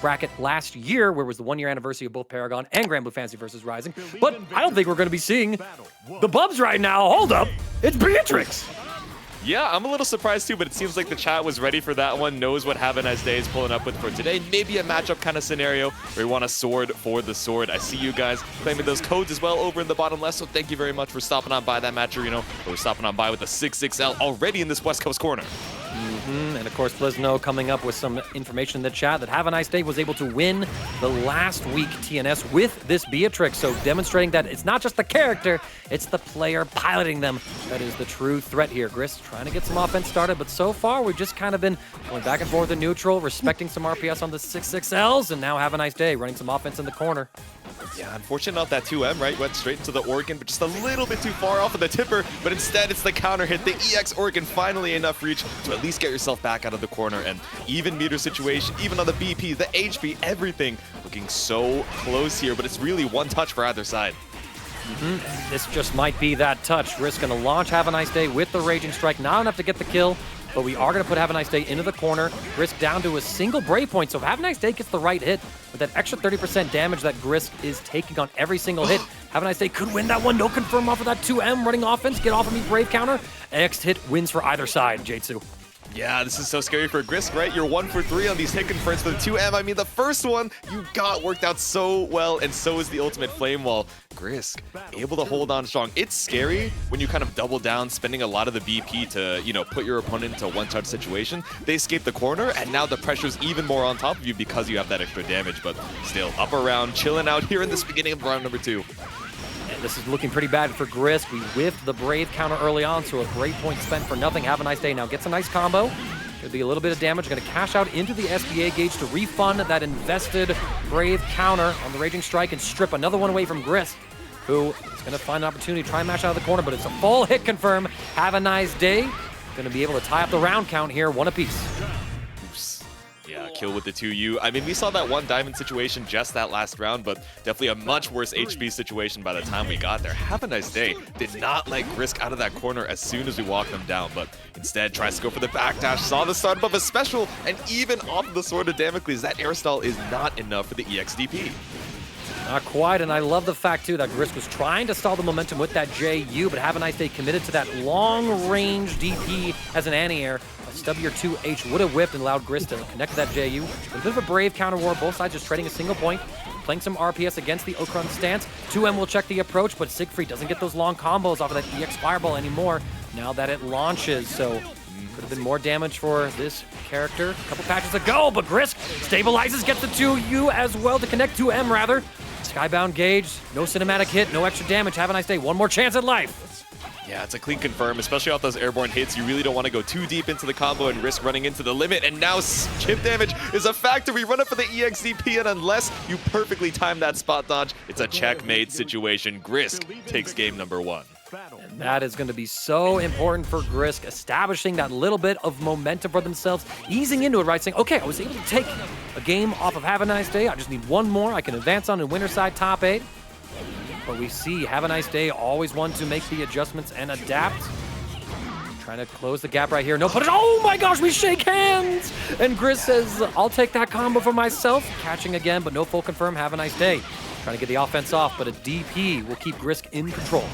bracket last year, where it was the 1-year anniversary of both Paragon and Granblue Fantasy versus Rising. But I don't think we're going to be seeing the Bubs right now. Hold up, it's Beatrix. Yeah, I'm a little surprised too, but it seems like the chat was ready for that one, knows what Havaniceday is pulling up with for today. Maybe a matchup kind of scenario where we want a sword for the sword. I see you guys claiming those codes as well over in the bottom left, so thank you very much for stopping on by that match arena. We're stopping on by with the 6-6L already in this West Coast corner. And of course, Blizno coming up with some information in the chat that Havaniceday was able to win the last week TNS with this Beatrix. So demonstrating that it's not just the character, it's the player piloting them that is the true threat here. Grisk trying to get some offense started, but so far we've just kind of been going back and forth in neutral, respecting some RPS on the 6-6Ls, and now Havaniceday running some offense in the corner. Yeah, unfortunate not that 2M, right? Went straight into the Organ, but just a little bit too far off of the tipper. But instead, it's the counter hit. The EX Organ finally enough reach to at least get yourself back out of the corner. And even meter situation, even on the BP, the HP, everything looking so close here. But it's really one touch for either side. This just might be that touch. Grisk going to launch Havaniceday with the Raging Strike. Not enough to get the kill, but we are going to put Havaniceday into the corner. Grisk down to a single Brave point, so if Havaniceday gets the right hit, with that extra 30% damage that Grisk is taking on every single hit, Havaniceday could win that one. No confirm off of that 2M running offense. Get off of me, Brave counter. Next hit wins for either side, J2. Yeah, this is so scary for Grisk, right? You're 1 for 3 on these hit confirms for the 2M. I mean, the first one you got worked out so well, and so is the ultimate Flame Wall. Grisk able to hold on strong. It's scary when you kind of double down, spending a lot of the BP to, you know, put your opponent into a one-touch situation. They escape the corner, and now the pressure's even more on top of you because you have that extra damage. But still, up around, chilling out here in this beginning of round number 2. And this is looking pretty bad for Grisk. We whiffed the Brave counter early on, so a Brave point spent for nothing. Havaniceday now gets a nice combo. Could be a little bit of damage. Going to cash out into the SBA gauge to refund that invested Brave counter on the Raging Strike and strip another one away from Grisk, who is going to find an opportunity to try and mash out of the corner, but it's a full hit confirm. Havaniceday going to be able to tie up the round count here, one apiece. Yeah, kill with the 2U. I mean, we saw that one diamond situation just that last round, but definitely a much worse HP situation by the time we got there. Havaniceday did not let Grisk out of that corner as soon as we walked them down, but instead tries to go for the backdash, saw the start of a special, and even off of the Sword of Damocles, that air stall is not enough for the EXDP. Not quite, and I love the fact, too, that Grisk was trying to stall the momentum with that JU, but Havaniceday committed to that long-range DP as an anti-air. A stubbier 2H would have whipped and allowed Grisk to connect to that JU. A bit of a brave counter war, both sides just trading a single point, playing some RPS against the Okran stance. 2M will check the approach, but Siegfried doesn't get those long combos off of that EX Fireball anymore now that it launches, so could have been more damage for this character a couple patches ago, but Grisk stabilizes, gets the 2U as well to connect 2M, rather. Skybound gauge, no cinematic hit, no extra damage. Havaniceday, one more chance at life. Yeah, it's a clean confirm, especially off those airborne hits. You really don't want to go too deep into the combo and risk running into the limit. And now chip damage is a factor. We run up for the EXDP, and unless you perfectly time that spot dodge, it's a checkmate situation. Grisk takes game number 1. And that is going to be so important for Grisk, establishing that little bit of momentum for themselves, easing into it, right? Saying, okay, I was able to take a game off of Havaniceday. I just need one more. I can advance on in winner side top 8. But we see Havaniceday always want to make the adjustments and adapt. Trying to close the gap right here. No, but oh my gosh, we shake hands! And Grisk says, I'll take that combo for myself. Catching again, but no full confirm. Havaniceday trying to get the offense off, but a DP will keep Grisk in control.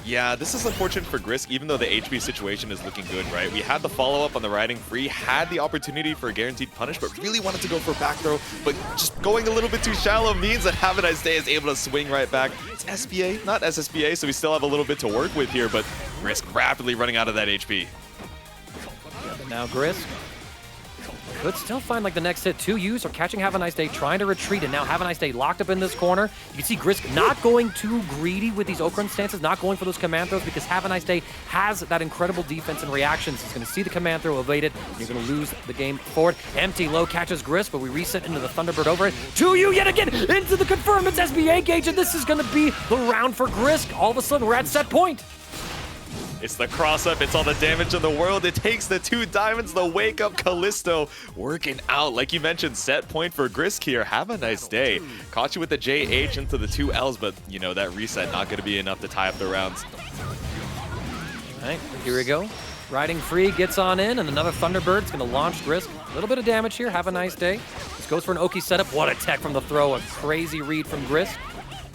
Yeah, this is unfortunate for Grisk, even though the HP situation is looking good, right? We had the follow-up on the riding free, had the opportunity for a guaranteed punish, but really wanted to go for a back throw, but just going a little bit too shallow means that Havaniceday is able to swing right back. It's SBA, not SSBA, so we still have a little bit to work with here, but Grisk rapidly running out of that HP. Yeah, but now Grisk could still find like the next hit. 2Us are catching Havaniceday, trying to retreat, and now Havaniceday locked up in this corner. You can see Grisk not going too greedy with these Okran stances, not going for those command throws, because Havaniceday has that incredible defense and reactions. He's going to see the command throw, evade it, and you're going to lose the game forward. Empty low catches Grisk, but we reset into the Thunderbird over it. 2U yet again into the confirm. It's SBA gauge, and this is going to be the round for Grisk. All of a sudden, we're at set point. It's the cross-up, it's all the damage in the world. It takes the 2 diamonds, the wake-up Callisto working out. Like you mentioned, set point for Grisk here. Havaniceday. Caught you with the JH into the 2 Ls, but, you know, that reset not going to be enough to tie up the rounds. All right, here we go. riding free, gets on in, and another Thunderbird's gonna launch Grisk. A little bit of damage here, have a nice day. This goes for an Oki setup. What a tech from the throw, a crazy read from Grisk.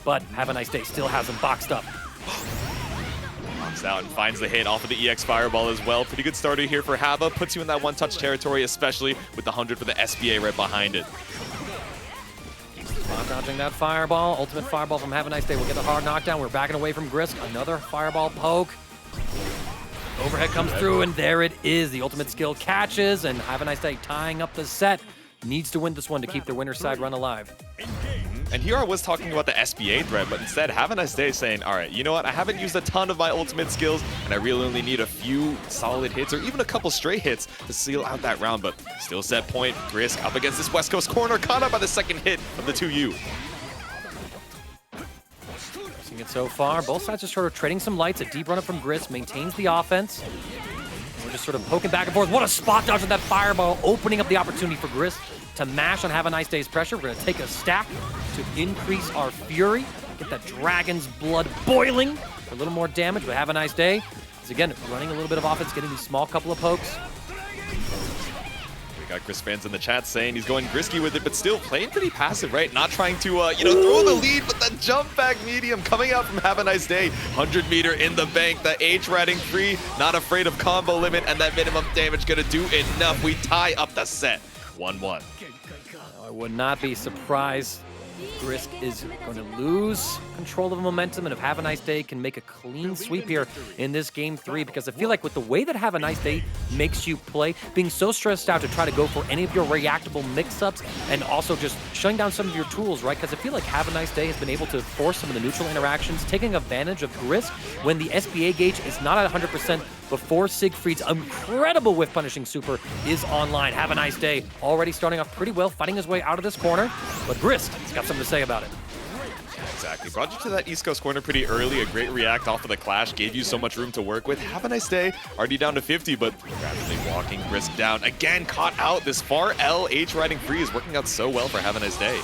But have a nice day, still has him boxed up. Knocks out and finds the hit off of the EX Fireball as well. Pretty good starter here for Hava, puts you in that one-touch territory, especially with the 100 for the SBA right behind it. Not dodging that Fireball, ultimate Fireball from Have a Nice Day. We'll get the hard knockdown, we're backing away from Grisk. Another Fireball poke. Overhead comes through, and there it is. The ultimate skill catches, and Have a Nice Day tying up the set. Needs to win this one to keep the winner's side run alive. And here I was talking about the SBA threat, but instead Have a Nice Day saying, all right, you know what? I haven't used a ton of my ultimate skills, and I really only need a few solid hits or even a couple stray hits to seal out that round, but still set point. Grisk up against this West Coast corner, caught up by the second hit of the 2U. Seeing it so far, both sides are sort of trading some lights. A deep run up from Grisk maintains the offense. And we're just sort of poking back and forth. What a spot dodge with that Fireball, opening up the opportunity for Grisk to mash on Have a Nice Day's pressure. We're gonna take a stack to increase our fury, get that dragon's blood boiling for a little more damage, but Have a Nice Day is again running a little bit of offense, getting these small couple of pokes. We got Grisk fans in the chat saying he's going Grisky with it, but still playing pretty passive, right? Not trying to, throw the lead, but that jump back medium coming out from Have a Nice Day. 100 meter in the bank, the H riding free, not afraid of combo limit, and that minimum damage gonna do enough. We tie up the set, 1-1. I would not be surprised. Grisk is going to lose control of momentum, and if Have a Nice Day can make a clean sweep here in this game 3, because I feel like with the way that Have a Nice Day makes you play, being so stressed out to try to go for any of your reactable mix-ups, and also just shutting down some of your tools, right? Because I feel like Have a Nice Day has been able to force some of the neutral interactions, taking advantage of Grisk when the SBA gauge is not at 100% before Siegfried's incredible whiff punishing super is online. Have a Nice Day already starting off pretty well, fighting his way out of this corner, but Grisk has got something to say about it. Exactly. Brought you to that East Coast corner pretty early. A great react off of the clash. Gave you so much room to work with. Have a Nice Day. Already down to 50, but rapidly walking Grisk down. Again, caught out. This far L H riding free is working out so well for Have a Nice Day.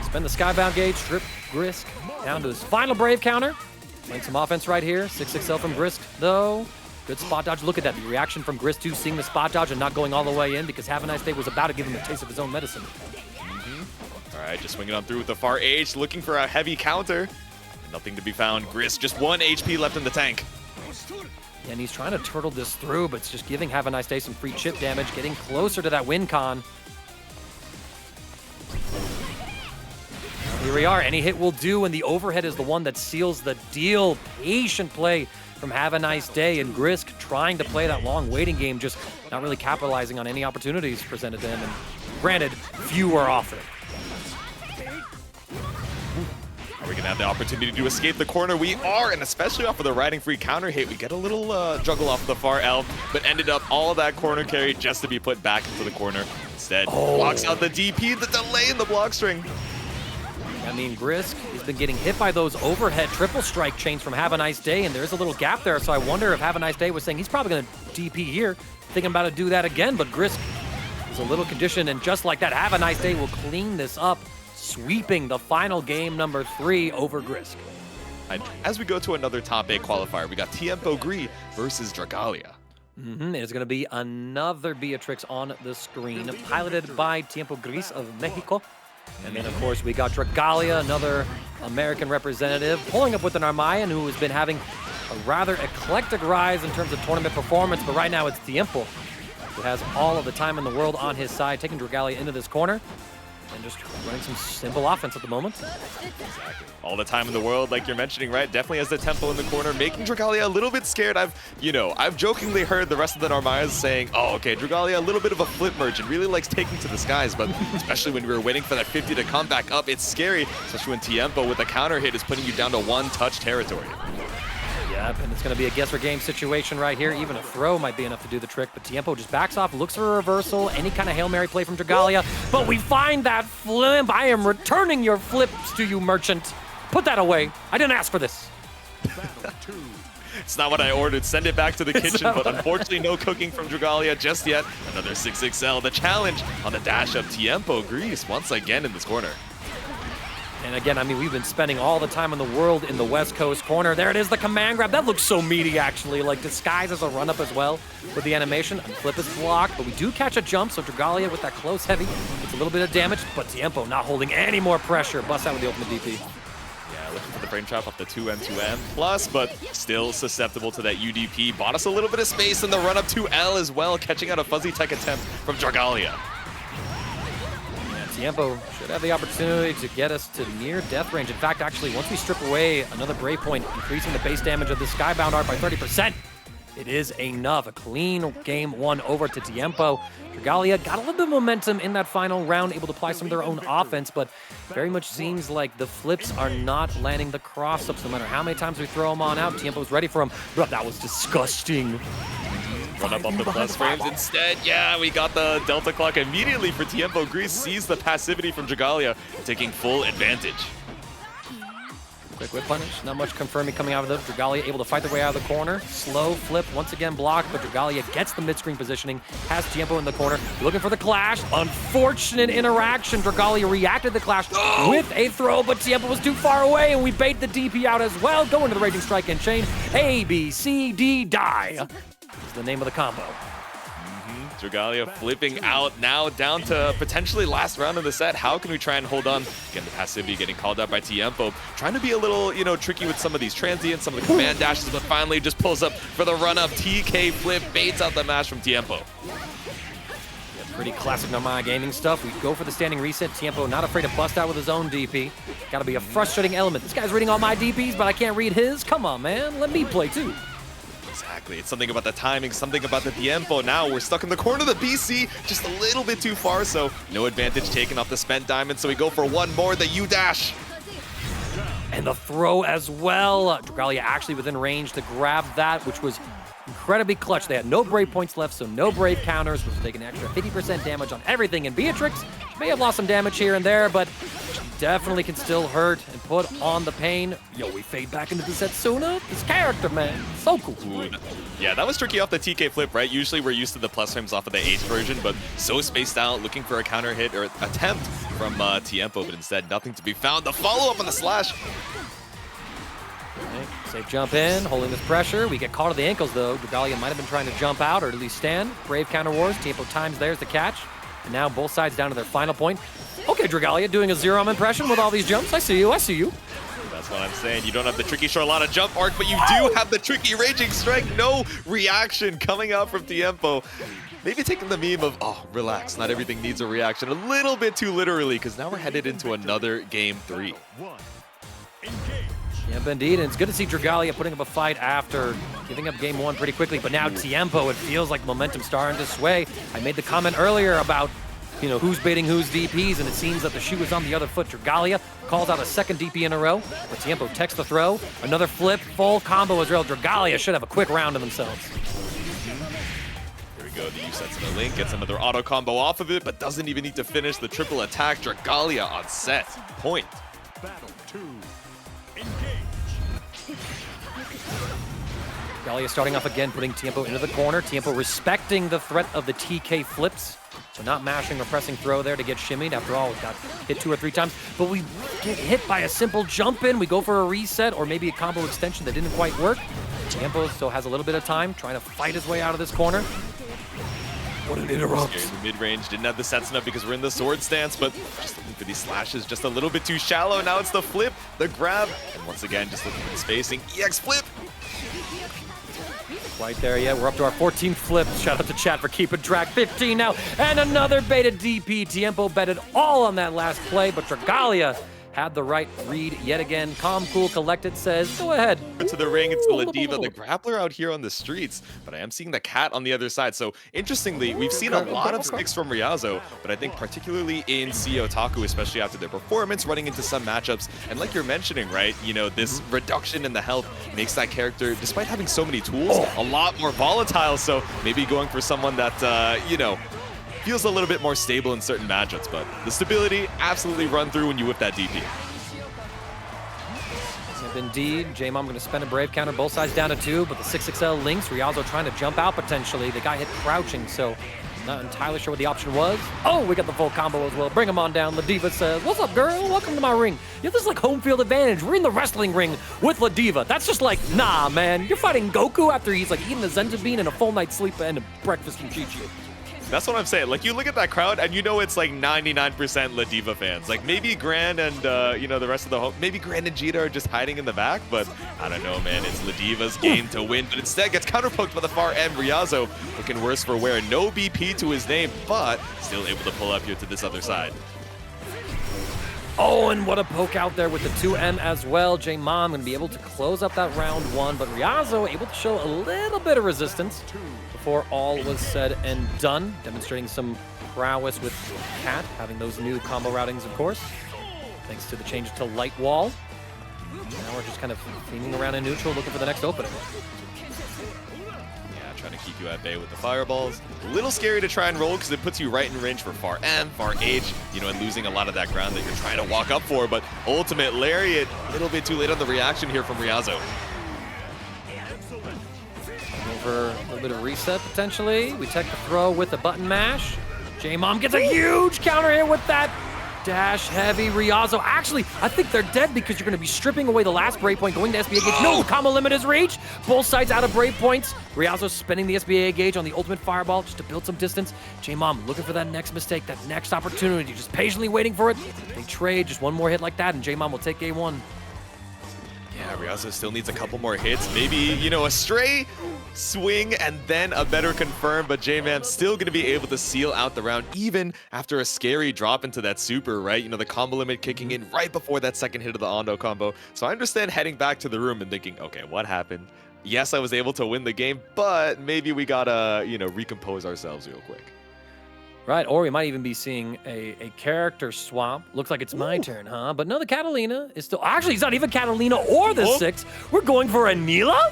Spend the Skybound gauge, strip Grisk down to his final Brave counter. Playing some offense right here. 6XL from Grisk, though. Good spot dodge. Look at that. The reaction from Grisk, too, seeing the spot dodge and not going all the way in because Have a Nice Day was about to give him a taste of his own medicine. All right, just swinging on through with the far H, looking for a heavy counter. Nothing to be found. Grisk, just 1 HP left in the tank. And he's trying to turtle this through, but it's just giving Have a Nice Day some free chip damage, getting closer to that win con. Here we are. Any hit will do, and the overhead is the one that seals the deal. Patient play from Have a Nice Day, and Grisk trying to play that long waiting game, just not really capitalizing on any opportunities presented to him. And granted, few are offered. Are we going to have the opportunity to escape the corner? We are, and especially off of the riding free counter hit, we get a little juggle off the far L, but ended up all of that corner carry just to be put back into the corner. Instead, blocks out the DP, the delay in the block string. I mean, Grisk has been getting hit by those overhead triple strike chains from Have a Nice Day, and there's a little gap there, so I wonder if Have a Nice Day was saying he's probably going to DP here, thinking about to do that again, but Grisk is a little conditioned, and just like that, Have a Nice Day will clean this up, sweeping the final game number 3 over Grisk. As we go to another top 8 qualifier, we got TiempoGris versus Dragalia. It's going to be another Beatrix on the screen, piloted by TiempoGris of Mexico. And then, of course, we got Dragalia, another American representative, pulling up with an Narmaya, who has been having a rather eclectic rise in terms of tournament performance, but right now it's Tiempo, who has all of the time in the world on his side, taking Dragalia into this corner, and just running some simple offense at the moment. Exactly. All the time in the world, like you're mentioning, right? Definitely has the tempo in the corner, making Dragalia a little bit scared. I've jokingly heard the rest of the Narmayas saying, oh, okay, Dragalia, a little bit of a flip merchant, really likes taking to the skies, but especially when we were waiting for that 50 to come back up, it's scary, especially when Tiempo with a counter hit is putting you down to 1-touch territory. Yep, and it's going to be a guess or game situation right here. Even a throw might be enough to do the trick, but Tiempo just backs off, looks for a reversal, any kind of Hail Mary play from Dragalia, but we find that flip. I am returning your flips to you, merchant. Put that away. I didn't ask for this. It's not what I ordered. Send it back to the kitchen, but unfortunately no cooking from Dragalia just yet. Another 6XL. The challenge on the dash of TiempoGris once again in this corner. And again, I mean, we've been spending all the time in the world in the West Coast corner. There it is, the command grab. That looks so meaty, actually, like disguised as a run-up as well with the animation. Flip is blocked, but we do catch a jump, so Dragalia with that close heavy gets a little bit of damage, but Tiempo not holding any more pressure. Busts out with the ultimate DP. Yeah, looking for the frame trap off the 2M plus, but still susceptible to that UDP. Bought us a little bit of space in the run-up to L as well, catching out a fuzzy tech attempt from Dragalia. Tiempo should have the opportunity to get us to near death range. In fact, actually, once we strip away another Brave Point, increasing the base damage of the Skybound art by 30%, it is enough. A clean game one over to Tiempo. Dragalia got a little bit of momentum in that final round, able to apply some of their own offense, but very much seems like the flips are not landing the cross-ups no matter how many times we throw them on out. Tiempo's ready for them, but that was disgusting. Run up on the plus frames instead. Yeah, we got the Delta Clock immediately for TiempoGris. Sees the passivity from Dragalia, taking full advantage. Quick whip punish. Not much confirming coming out of the Dragalia, able to fight their way out of the corner. Slow flip, once again blocked, but Dragalia gets the mid-screen positioning, has Tiempo in the corner, looking for the clash. Unfortunate interaction. Dragalia reacted to the clash with a throw, but Tiempo was too far away, and we bait the DP out as well. Going to the Raging Strike and Chain. A, B, C, D, die is the name of the combo. Dragalia flipping out now down to potentially last round of the set. How can we try and hold on? Again, the passivity getting called out by Tiempo. Trying to be a little, tricky with some of these transients, some of the command dashes, but finally just pulls up for the run-up. TK flip, baits out the mash from Tiempo. Yeah, pretty classic Narmaya gaming stuff. We go for the standing reset. Tiempo not afraid to bust out with his own DP. Gotta be a frustrating element. This guy's reading all my DPs, but I can't read his. Come on, man. Let me play too. Exactly. It's something about the timing, something about the Tiempo. Now we're stuck in the corner of the BC, just a little bit too far, so no advantage taken off the spent diamond, so we go for one more, the U-dash. And the throw as well. Dragalia actually within range to grab that, which was incredibly clutch. They had no Brave Points left, so no Brave counters, which was taking an extra 50% damage on everything. And Beatrix, she may have lost some damage here and there, but she definitely can still hurt and put on the pain. Yo, we fade back into the Setsuna. This character, man, so cool. Ooh, yeah, that was tricky off the TK flip, right? Usually we're used to the plus frames off of the H version, but so spaced out, looking for a counter hit or attempt from Tiempo, but instead nothing to be found. The follow-up on the slash. Okay, safe jump in, holding this pressure. We get caught at the ankles, though. Dragalia might have been trying to jump out or at least stand. Brave counter wars. Tiempo times there's the catch. And now both sides down to their final point. Okay, Dragalia doing a zero impression with all these jumps. I see you, I see you. That's what I'm saying. You don't have the tricky Charlotta jump arc, but you do have the tricky Raging Strike. No reaction coming out from Tiempo. Maybe taking the meme of, oh, relax, not everything needs a reaction, a little bit too literally, because now we're headed into another game 3. Yeah, indeed, and it's good to see Dragalia putting up a fight after giving up game 1 pretty quickly, but now Tiempo, it feels like momentum starting to sway. I made the comment earlier about, who's baiting whose DPs, and it seems that the shoe is on the other foot. Dragalia calls out a second DP in a row, but Tiempo techs the throw, another flip, full combo as well. Dragalia should have a quick round to themselves. Here we go, the U sets in the link, gets another auto combo off of it, but doesn't even need to finish the triple attack. Dragalia on set, point. Battle 2. Dragalia starting off again, putting Tiempo into the corner. Tiempo respecting the threat of the TK flips. So not mashing or pressing throw there to get shimmied. After all, we got hit 2 or 3 times. But we get hit by a simple jump in. We go for a reset or maybe a combo extension that didn't quite work. Tiempo still has a little bit of time, trying to fight his way out of this corner. What an interrupt. The mid-range didn't have the Setsuna because we're in the sword stance, but just looking for these slashes just a little bit too shallow. Now it's the flip, the grab, and once again, just looking for the spacing. EX flip. Right there, yeah, we're up to our 14th flip. Shout out to chat for keeping track. 15 now, and another baited DP. Tiempo betted all on that last play, but Dragalia had the right read yet again. Calm, cool, collected says, go ahead. To the ring, it's the Ladiva, the grappler out here on the streets, but I am seeing the cat on the other side. So interestingly, we've seen a lot of sticks from Ryazo, but I think particularly in CO Taku, especially after their performance, running into some matchups. And like you're mentioning, right, this reduction in the health makes that character, despite having so many tools, a lot more volatile. So maybe going for someone that, feels a little bit more stable in certain matchups, but the stability absolutely run through when you whip that DP. Indeed, JMAMH going to spend a Brave counter, both sides down to 2, but the 6XL links, Ryazo trying to jump out potentially. The guy hit crouching, so Not entirely sure what the option was. Oh, we got the full combo as well. Bring him on down. Ladiva says, "What's up, girl? Welcome to my ring." Yeah, this is like home field advantage. We're in the wrestling ring with Ladiva. That's just like, nah, man. You're fighting Goku after he's like eating a Zenza bean and a full night's sleep and a breakfast from Chi-Chi. That's what I'm saying. Like, you look at that crowd, and you know it's like 99% Ladiva fans. Like, maybe Gran and, you know, the rest of the home, maybe Gran and Jita are just hiding in the back, but I don't know, man. It's Ladiva's game to win, but instead gets counterpoked by the far end. Ryazo looking worse for wear. No BP to his name, but still able to pull up here to this other side. Oh, and what a poke out there with the 2M as well. JMAMH going to be able to close up that round 1, but Ryazo able to show a little bit of resistance before all was said and done, demonstrating some prowess with Cat, having those new combo routings, of course, thanks to the change to Light Wall. Now we're just kind of cleaning around in neutral, looking for the next opening. Trying to keep you at bay with the fireballs. A little scary to try and roll because it puts you right in range for far M, far H, you know, and losing a lot of that ground that you're trying to walk up for, but ultimate lariat, a little bit too late on the reaction here from Ryazo. Over a little bit of reset, potentially. We take the throw with the button mash. JMAMH gets a huge counter here with that dash heavy. Ryazo, actually, I think they're dead because you're going to be stripping away the last breakpoint, going to SBA gauge. No, the combo limit is reached. Both sides out of breakpoints. Ryazo spending the SBA gauge on the ultimate fireball just to build some distance. JMAMH looking for that next mistake, that next opportunity, just patiently waiting for it. They trade just one more hit like that, and JMAMH will take A1. Yeah, Ryazo still needs a couple more hits. Maybe, you know, a stray swing and then a better confirm, but JMAMH still going to be able to seal out the round even after a scary drop into that super, right? You know, the combo limit kicking in right before that second hit of the Ondo combo. So I understand heading back to the room and thinking, okay, what happened? Yes, I was able to win the game, but maybe we gotta, you know, recompose ourselves real quick. Right, or we might even be seeing a character swap. Looks like it's my turn, huh? But no, the Katalina is still... Actually, it's not even Katalina or the 6. We're going for Anila?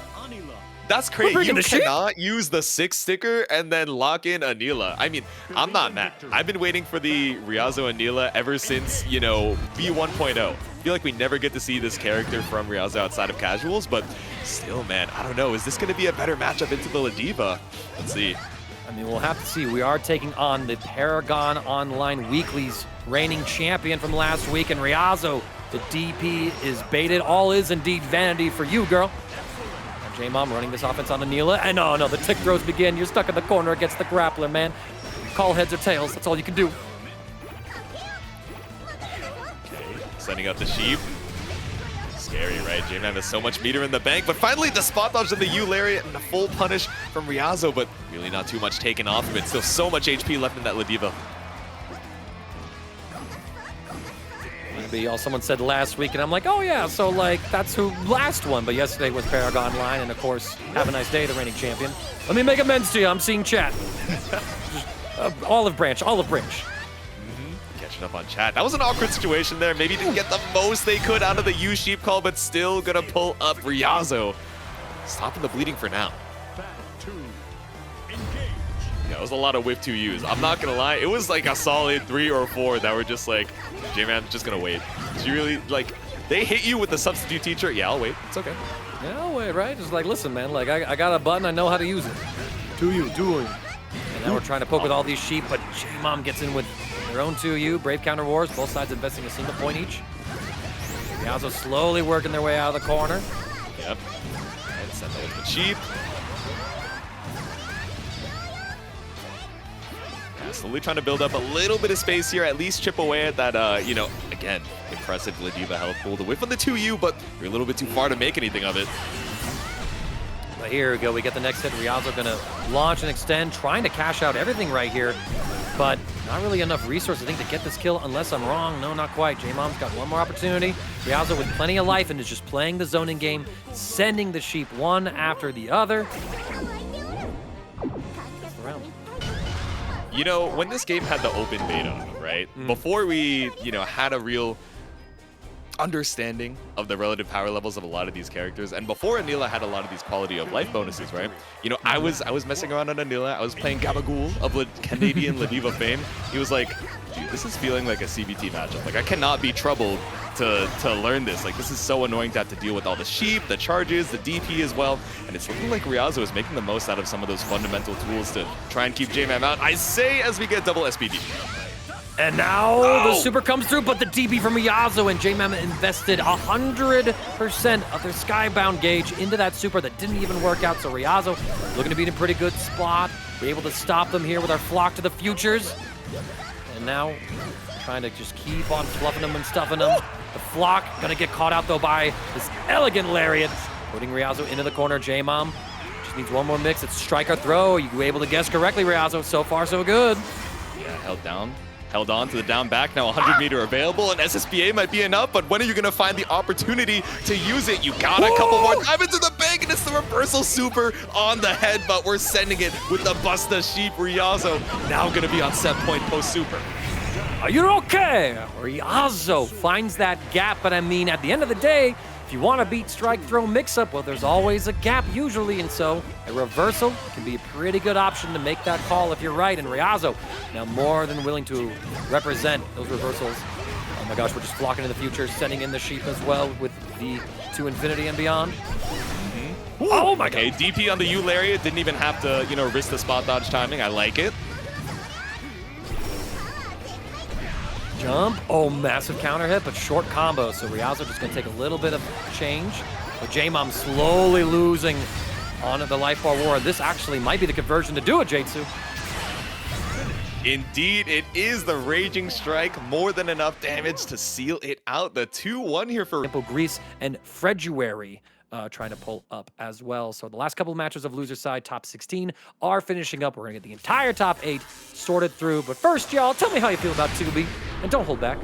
That's crazy. You cannot use the 6 sticker and then lock in Anila. I mean, I'm not mad. I've been waiting for the Ryazo Anila ever since, you know, V1.0. I feel like we never get to see this character from Ryazo outside of casuals, but still, man, I don't know. Is this going to be a better matchup into the Ladiva? Let's see. I mean, we'll have to see. We are taking on the Paragon Online Weekly's reigning champion from last week, and Ryazo, the DP is baited. All is indeed vanity for you, girl. And JMAMH running this offense on Anila, and oh no, the tick throws begin. You're stuck in the corner against the grappler, man. Call heads or tails, that's all you can do. Okay, setting up the sheep. Scary, right? JMAMH has so much meter in the bank, but finally the spot dodge of the U Lariat and a full punish from Ryazo, but really not too much taken off of it. Still so much HP left in that Ladiva. Maybe all someone said last week, and I'm like, oh yeah, so like that's who last won. But yesterday was Paragon Online, and of course, Havaniceday, the reigning champion. Let me make amends to you. I'm seeing chat. Olive branch, olive branch. Catching up on chat. That was an awkward situation there. Maybe didn't get the most they could out of the U sheep call, but still gonna pull up Ryazo. Stopping the bleeding for now. Yeah, it was a lot of whip 2Us. I'm not gonna lie, it was like a solid 3 or 4 that were just like, JMAMH's just gonna wait. She really, like, they hit you with the substitute teacher. Yeah, I'll wait. It's okay. Yeah, I'll wait, right? Just like, listen, man, like, I got a button, I know how to use it. Do you. And now we're trying to poke with all these sheep, but JMAMH gets in with their own 2U. Brave counter wars, both sides investing a single point each. Ryazo slowly working their way out of the corner. Yep. And send the ultimate sheep. Yeah, slowly trying to build up a little bit of space here, at least chip away at that, you know, again, impressive Ladiva health pool to whip on the 2U, but you're a little bit too far to make anything of it. But here we go, we get the next hit. Ryazo gonna launch and extend, trying to cash out everything right here, but not really enough resources, I think, to get this kill, unless I'm wrong. No, not quite. JMAMH's got one more opportunity. Ryazo with plenty of life and is just playing the zoning game, sending the sheep one after the other. You know, when this game had the open beta, right? Before we, you know, had a real understanding of the relative power levels of a lot of these characters, and before Anila had a lot of these quality of life bonuses, right? You know, I was messing around on Anila. I was playing Gabagool of Canadian Ladiva fame. He was like, you, this is feeling like a CBT matchup. Like, I cannot be troubled to learn this. Like, this is so annoying to have to deal with all the sheep, the charges, the DP as well. And it's looking like Ryazo is making the most out of some of those fundamental tools to try and keep JMAMH out. I say as we get double SPD. And now the super comes through, but the DB from Ryazo, and JMAMH invested 100% of their Skybound gauge into that super that didn't even work out. So Ryazo looking to be in a pretty good spot. We're able to stop them here with our flock to the futures. And now trying to just keep on fluffing them and stuffing them. The flock gonna get caught out though by this elegant lariat, putting Ryazo into the corner. JMAMH just needs one more mix. It's strike or throw. You were able to guess correctly, Ryazo. So far, so good. Yeah, held down. Held on to the down back, now 100 meter available, and SSBA might be enough, but when are you gonna find the opportunity to use it? You got a couple more, dive into the bank, and it's the reversal super on the head, but we're sending it with the Busta Sheep. Ryazo now gonna be on set point post super. Are you okay? Ryazo finds that gap, but I mean, at the end of the day, if you want to beat strike throw mix-up, well, there's always a gap usually, and so a reversal can be a pretty good option to make that call if you're right. And Ryazo now more than willing to represent those reversals. Oh my gosh, we're just flocking to the future, sending in the sheep as well with the to infinity and beyond. Oh my god. Okay, DP on the U Lariat, didn't even have to, you know, risk the spot dodge timing. I like it. Jump. Oh, massive counter hit, but short combo. So Ryazo just going to take a little bit of change. But JMAMH slowly losing on the life bar war. This actually might be the conversion to do it, J2. Indeed, it is the Raging Strike. More than enough damage to seal it out. The 2-1 here for TiempoGris and February trying to pull up as well. So the last couple of matches of loser side, top 16, are finishing up. We're going to get the entire top 8 sorted through. But first, y'all, tell me how you feel about 2B, and don't hold back.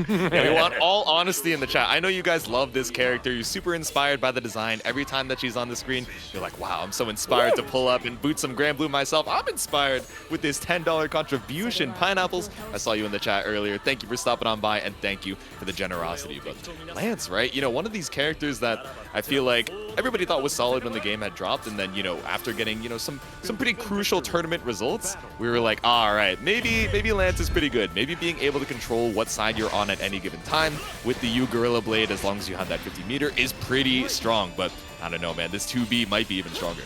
Yeah, we want all honesty in the chat. I know you guys love this character. You're super inspired by the design. Every time that she's on the screen, you're like, wow, I'm so inspired to pull up and boot some Granblue myself. I'm inspired with this $10 contribution. Pineapples, I saw you in the chat earlier. Thank you for stopping on by, and thank you for the generosity. But Lance, right? You know, one of these characters that I feel like everybody thought was solid when the game had dropped, and then, you know, after getting, you know, some pretty crucial tournament results, we were like, all right, maybe Lance is pretty good. Maybe being able to control what side you're on at any given time with the U Gorilla Blade, as long as you have that 50 meter, is pretty strong. But I don't know, man, this 2B might be even stronger.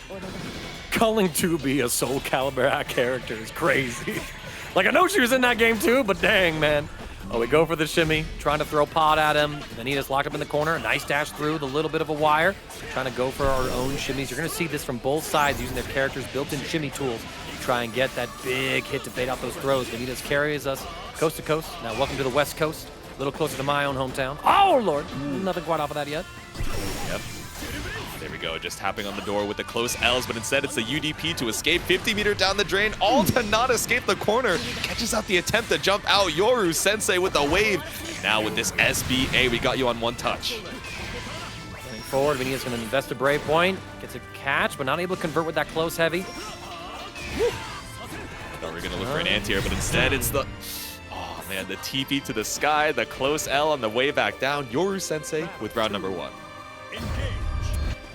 Calling 2B a Soul Calibur character is crazy. Like, I know she was in that game too, but dang, man. Oh, we go for the shimmy, trying to throw pod at him. Vanitasz locked up in the corner. Nice dash through the little bit of a wire. Trying to go for our own shimmies. You're going to see this from both sides, using their characters' built-in shimmy tools to try and get that big hit to fade out those throws. Vanitasz carries us coast to coast. Now, welcome to the West Coast. A little closer to my own hometown. Oh, Lord. Nothing quite off of that yet. Yep. There we go, just tapping on the door with the close L's, but instead it's the UDP to escape 50 meter down the drain, all to not escape the corner. Catches out the attempt to jump out. Yoru Sensei with the wave. And now with this SBA, we got you on one touch. Going forward, Vanitasz going to invest a Brave Point. Gets a catch, but not able to convert with that close heavy. Thought we were going to look for an anti-air, but instead it's the... Oh man, the TP to the sky, the close L on the way back down. Yoru Sensei with round number 1.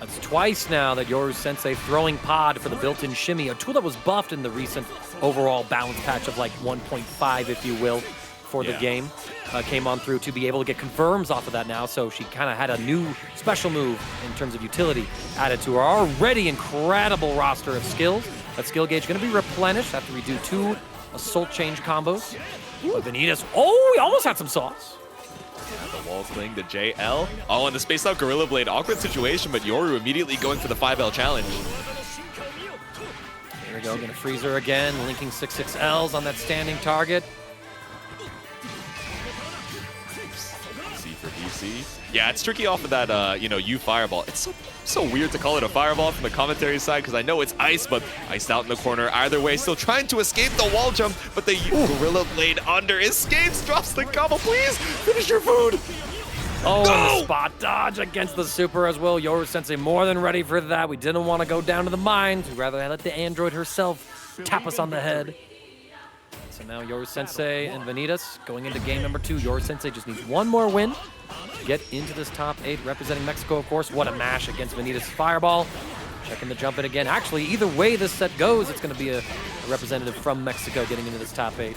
That's twice now that Yoru Sensei throwing pod for the built-in shimmy, a tool that was buffed in the recent overall balance patch of like 1.5, if you will, for the game. Came on through to be able to get confirms off of that now, so she kind of had a new special move in terms of utility added to her already incredible roster of skills. That skill gauge going to be replenished after we do 2 Assault Change combos. But Vanitasz, oh, we almost had some sauce. The wall cling, the JL. Oh, and the Space Out Gorilla Blade. Awkward situation, but Yoru immediately going for the 5L challenge. Here we go, gonna freeze her again, linking 6/6Ls on that standing target. C for DC. Yeah, it's tricky off of that, you know, U Fireball. It's so weird to call it a Fireball from the commentary side, because I know it's ice, but iced out in the corner either way. Still trying to escape the wall jump, but the Gorilla Blade under escapes, drops the combo. Please finish your food. Oh, and the spot dodge against the super as well. Yoru Sensei more than ready for that. We didn't want to go down to the mines. We'd rather let the android herself tap us on the head. So now Yoru Sensei and Vanitasz going into game number 2. Yoru Sensei just needs one more win to get into this top 8, representing Mexico, of course. What a mash against Vanitasz' Fireball. Checking the jump in again. Actually, either way this set goes, it's going to be a representative from Mexico getting into this top 8.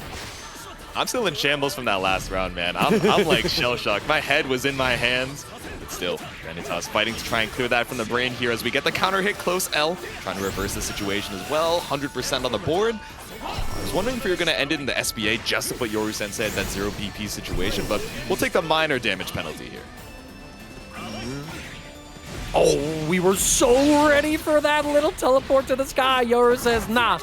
I'm still in shambles from that last round, man. I'm like shell-shocked. My head was in my hands. But still, Vanitasz fighting to try and clear that from the brain here as we get the counter hit close L. Trying to reverse the situation as well. 100% on the board. I was wondering if we were going to end it in the SBA just to put Yoru Sensei in that 0 BP situation, but we'll take the minor damage penalty here. Oh, we were so ready for that little teleport to the sky. Yoru says, nah,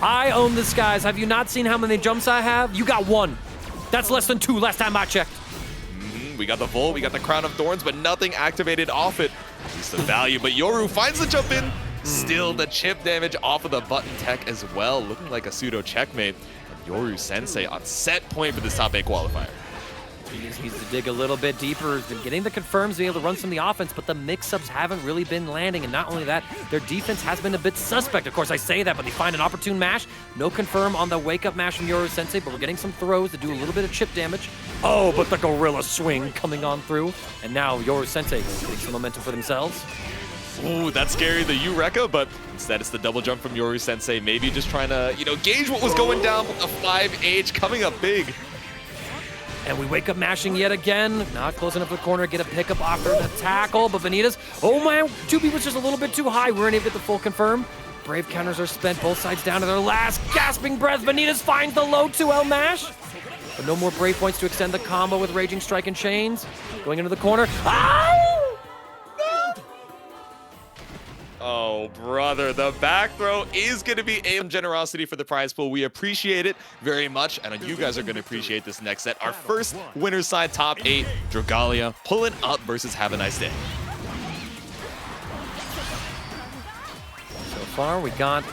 I own the skies. Have you not seen how many jumps I have? You got 1. That's less than 2 last time I checked. We got the Volt, we got the Crown of Thorns, but nothing activated off it. At least the value, but Yoru finds the jump in. Still the chip damage off of the button tech as well, looking like a pseudo checkmate. And Yoru Sensei on set point for this top 8 qualifier. He just needs to dig a little bit deeper. He's been getting the confirms, being able to run some of the offense, but the mix-ups haven't really been landing. And not only that, their defense has been a bit suspect. Of course, I say that, but they find an opportune mash. No confirm on the wake-up mash from Yoru Sensei, but we're getting some throws that do a little bit of chip damage. Oh, but the gorilla swing coming on through. And now Yoru Sensei getting some momentum for themselves. Ooh, that's scary, the Eureka, but instead it's the double jump from Yoru Sensei. Maybe just trying to, gauge what was going down with a 5H coming up big. And we wake up mashing yet again. Not close enough to the corner, get a pickup after the tackle, but Vanitasz, oh man, 2B was just a little bit too high. We weren't able to get the full confirm. Brave counters are spent, both sides down to their last gasping breath. Vanitasz finds the low 2L mash. But no more Brave points to extend the combo with Raging Strike and Chains. Going into the corner. Ow! Oh, brother, the back throw is going to be a generosity for the prize pool. We appreciate it very much, and you guys are going to appreciate this next set. Our first winner's side top 8, Dragalia pulling up versus Havaniceday. So far, we got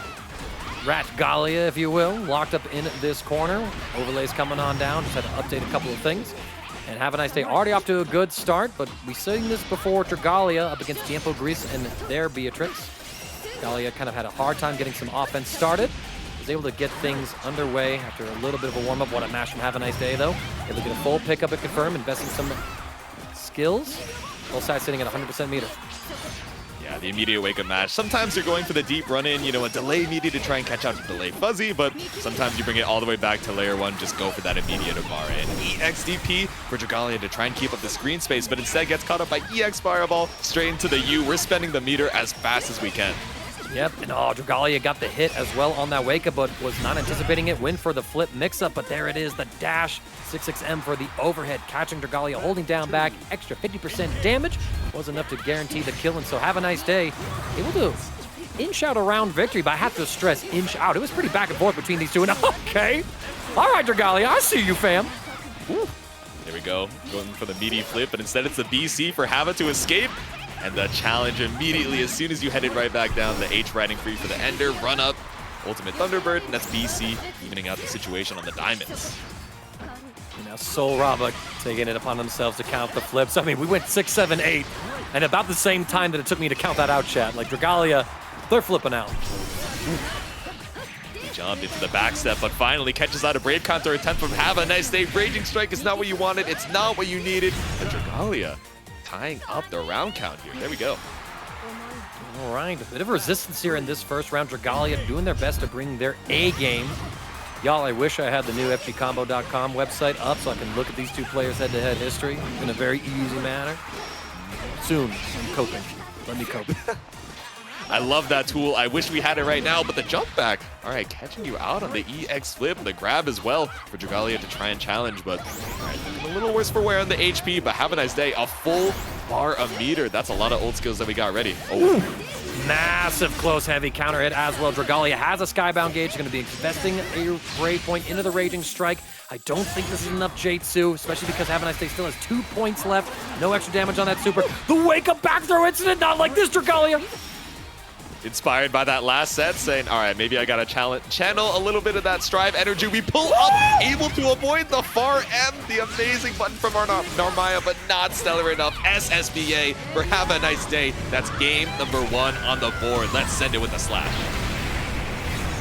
Dragalia, if you will, locked up in this corner. Overlays coming on down. Just had to update a couple of things. And Havaniceday already off to a good start, but we've seen this before. Dragalia up against TiempoGris and their Beatrix. Dragalia kind of had a hard time getting some offense started. Was able to get things underway after a little bit of a warm-up. What a mash from Havaniceday, though. Able to get a full pickup and confirm, investing some skills. Both sides sitting at 100% meter. Yeah, the immediate wake-up match. Sometimes you're going for the deep run-in, a delay needed to try and catch out to delay fuzzy, but sometimes you bring it all the way back to layer 1, just go for that immediate Amara. And EXDP for Dragalia to try and keep up the screen space, but instead gets caught up by EX Fireball straight into the U. We're spending the meter as fast as we can. Yep, and Dragalia got the hit as well on that wake-up, but was not anticipating it. Win for the flip mix-up, but there it is, the dash. 66M for the overhead, catching Dragalia, holding down back. Extra 50% damage was enough to guarantee the kill, and so Havaniceday able to inch out a round victory, but I have to stress inch out. It was pretty back and forth between these two, and okay. All right, Dragalia, I see you, fam. Woo. There we go, going for the meaty flip, but instead it's the BC for Hava to escape. And the challenge immediately, as soon as you headed right back down, the H riding free for the Ender, run up, Ultimate Thunderbird, and that's BC evening out the situation on the Diamonds. And now Soul Raba taking it upon themselves to count the flips. I mean, we went 6, 7, 8, and about the same time that it took me to count that out, chat. Like, Dragalia, they're flipping out. He jumped into the back step, but finally catches out a Brave counter attempt from Havaniceday. Raging Strike is not what you wanted, it's not what you needed, and Dragalia tying up the round count here. There we go. All right, a bit of resistance here in this first round. Dragalia doing their best to bring their A game. Y'all, I wish I had the new FGCombo.com website up so I can look at these two players' head-to-head history in a very easy manner. Soon, I'm coping. Let me cope. I love that tool. I wish we had it right now, but the jump back. All right, catching you out on the EX flip, the grab as well for Dragalia to try and challenge, but all right, looking a little worse for wear on the HP, but Havaniceday, a full bar of meter. That's a lot of old skills that we got ready. Oh. Massive close heavy counter hit as well. Dragalia has a skybound gauge, going to be investing a Brave point into the Raging Strike. I don't think this is enough J2, especially because Havaniceday still has 2 points left. No extra damage on that super. The wake-up back throw incident, not like this, Dragalia. Inspired by that last set, saying, all right, maybe I got to channel a little bit of that Strive energy. We pull up, able to avoid the far M, the amazing button from our Narmaya, but not stellar enough. SSBA for Have a Nice Day. That's game number 1 on the board. Let's send it with a slash.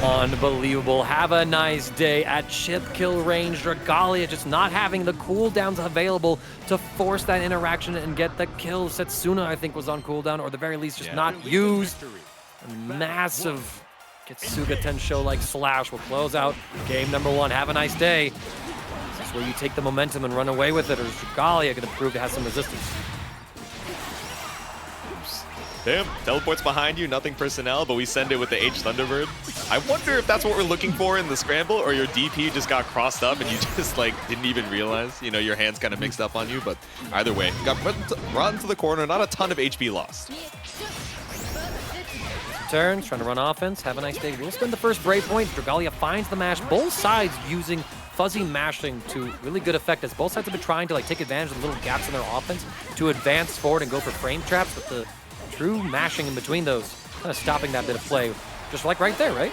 Unbelievable. Have a nice day at chip kill range. Dragalia just not having the cooldowns available to force that interaction and get the kill. Setsuna, I think, was on cooldown, or at the very least just not used. A massive Getsuga Tensho like slash will close out game number 1. Have a nice day. This is where you take the momentum and run away with it, or is Dragalia going to prove to have some resistance? Damn, teleports behind you, nothing personnel, but we send it with the H Thunderbird. I wonder if that's what we're looking for in the scramble, or your DP just got crossed up and you just like didn't even realize, you know, your hands kind of mixed up on you, but either way, got brought into the corner, not a ton of HP lost. Turns, trying to run offense. Have a nice day. We'll spend the first Brave point. Dragalia finds the mash. Both sides using fuzzy mashing to really good effect, as both sides have been trying to like take advantage of the little gaps in their offense to advance forward and go for frame traps, with the true mashing in between those kind of stopping that bit of play. Just like right there, right?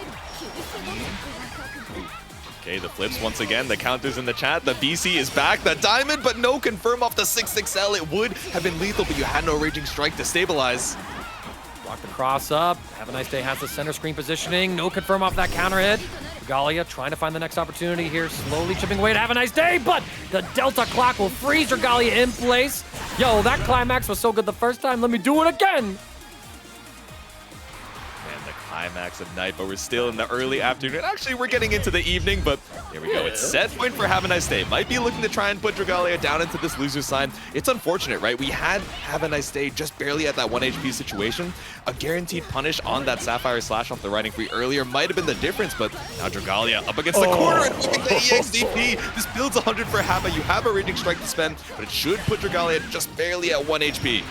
Okay, the flips once again, the counters in the chat. The BC is back, the diamond, but no confirm off the 6XL. It would have been lethal, but you had no Raging Strike to stabilize. Block the cross up. Have a nice day has the center screen positioning. No confirm off that counter hit. Dragalia trying to find the next opportunity here. Slowly chipping away to Have a nice day, but the Delta clock will freeze Dragalia in place. Yo, that climax was so good the first time. Let me do it again. And the climax of night, but we're still in the early afternoon. Actually, we're getting into the evening, but here we go. It's set point for Have a nice day. Might be looking to try and put Dragalia down into this loser sign. It's unfortunate, right? We had Have a nice day just barely at that 1 HP situation. A guaranteed punish on that Sapphire Slash off the Riding Free earlier might have been the difference, but now Dragalia up against the corner and looking at the EXDP. This builds 100 for Hava. You have a Raging Strike to spend, but it should put Dragalia just barely at 1 HP.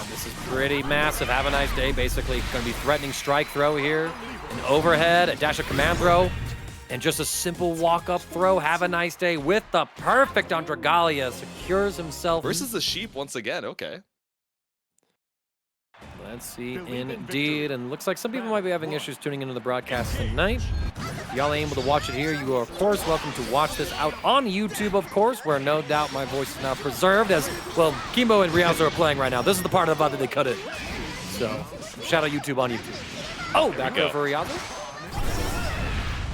This is pretty massive. Have a nice day. Basically, going to be threatening strike throw here. An overhead, a dash of command throw, and just a simple walk-up throw. Have a nice day with the perfect on Dragalia. Secures himself. Versus the sheep once again. Okay. Let's see, indeed. And looks like some people might be having issues tuning into the broadcast tonight. If y'all ain't able to watch it here, you are, of course, welcome to watch this out on YouTube, of course, where no doubt my voice is now preserved as, well, Kemo and Ryazo are playing right now. This is the part of the VOD that they cut it. So, shout out YouTube on YouTube. Oh, back there for Ryazo.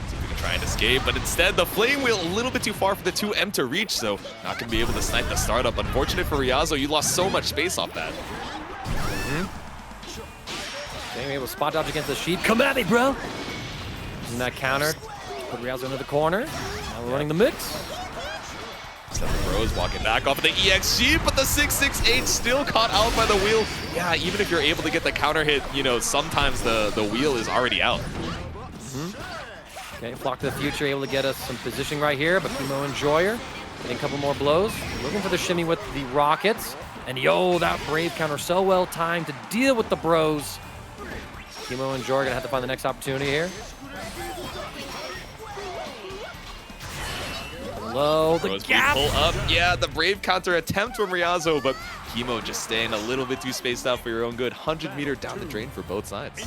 See if we can try and escape, but instead the Flame Wheel a little bit too far for the 2M to reach, so not going to be able to snipe the startup. Unfortunate for Ryazo, you lost so much space off that. Okay, able to spot dodge against the sheep. Come at me, bro! Using that counter, put Ryazo into the corner. Now we're running the mix. Seven Bros walking back off of the EX sheep, but the 668 still caught out by the wheel. Yeah, even if you're able to get the counter hit, you know, sometimes the wheel is already out. Okay, Flock to the Future able to get us some positioning right here, but KemoEnjoyer getting a couple more blows. Looking for the shimmy with the rockets. And yo, that Brave counter so well timed to deal with the bros. KemoEnjoyer gonna have to find the next opportunity here. Low, the gap. Pull up. Yeah, the Brave counter attempt from Ryazo, but Kemo just staying a little bit too spaced out for your own good. 100-meter down the drain for both sides.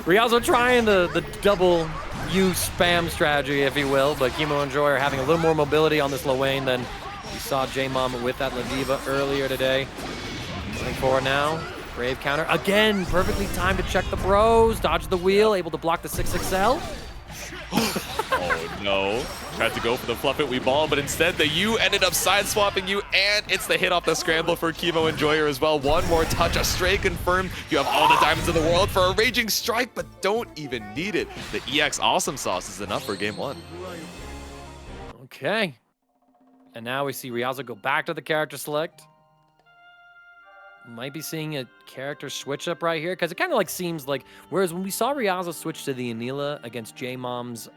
Ryazo trying the double U spam strategy, if you will, but KemoEnjoyer having a little more mobility on this Lowain than we saw JMAMH with that Ladiva earlier today. Going forward now. Brave counter. Again, perfectly timed to check the bros. Dodge the wheel, able to block the 6XL. Oh no. Tried to go for the fluff it we ball, but instead the U ended up side swapping you, and it's the hit off the scramble for KemoEnjoyer as well. One more touch, a stray confirmed. You have all the diamonds in the world for a Raging Strike, but don't even need it. The EX Awesome Sauce is enough for game one. Okay. And now we see Ryazo go back to the character select. Might be seeing a character switch up right here, because it kind of like seems like, whereas when we saw Ryazo switch to the Anila against JMAMH's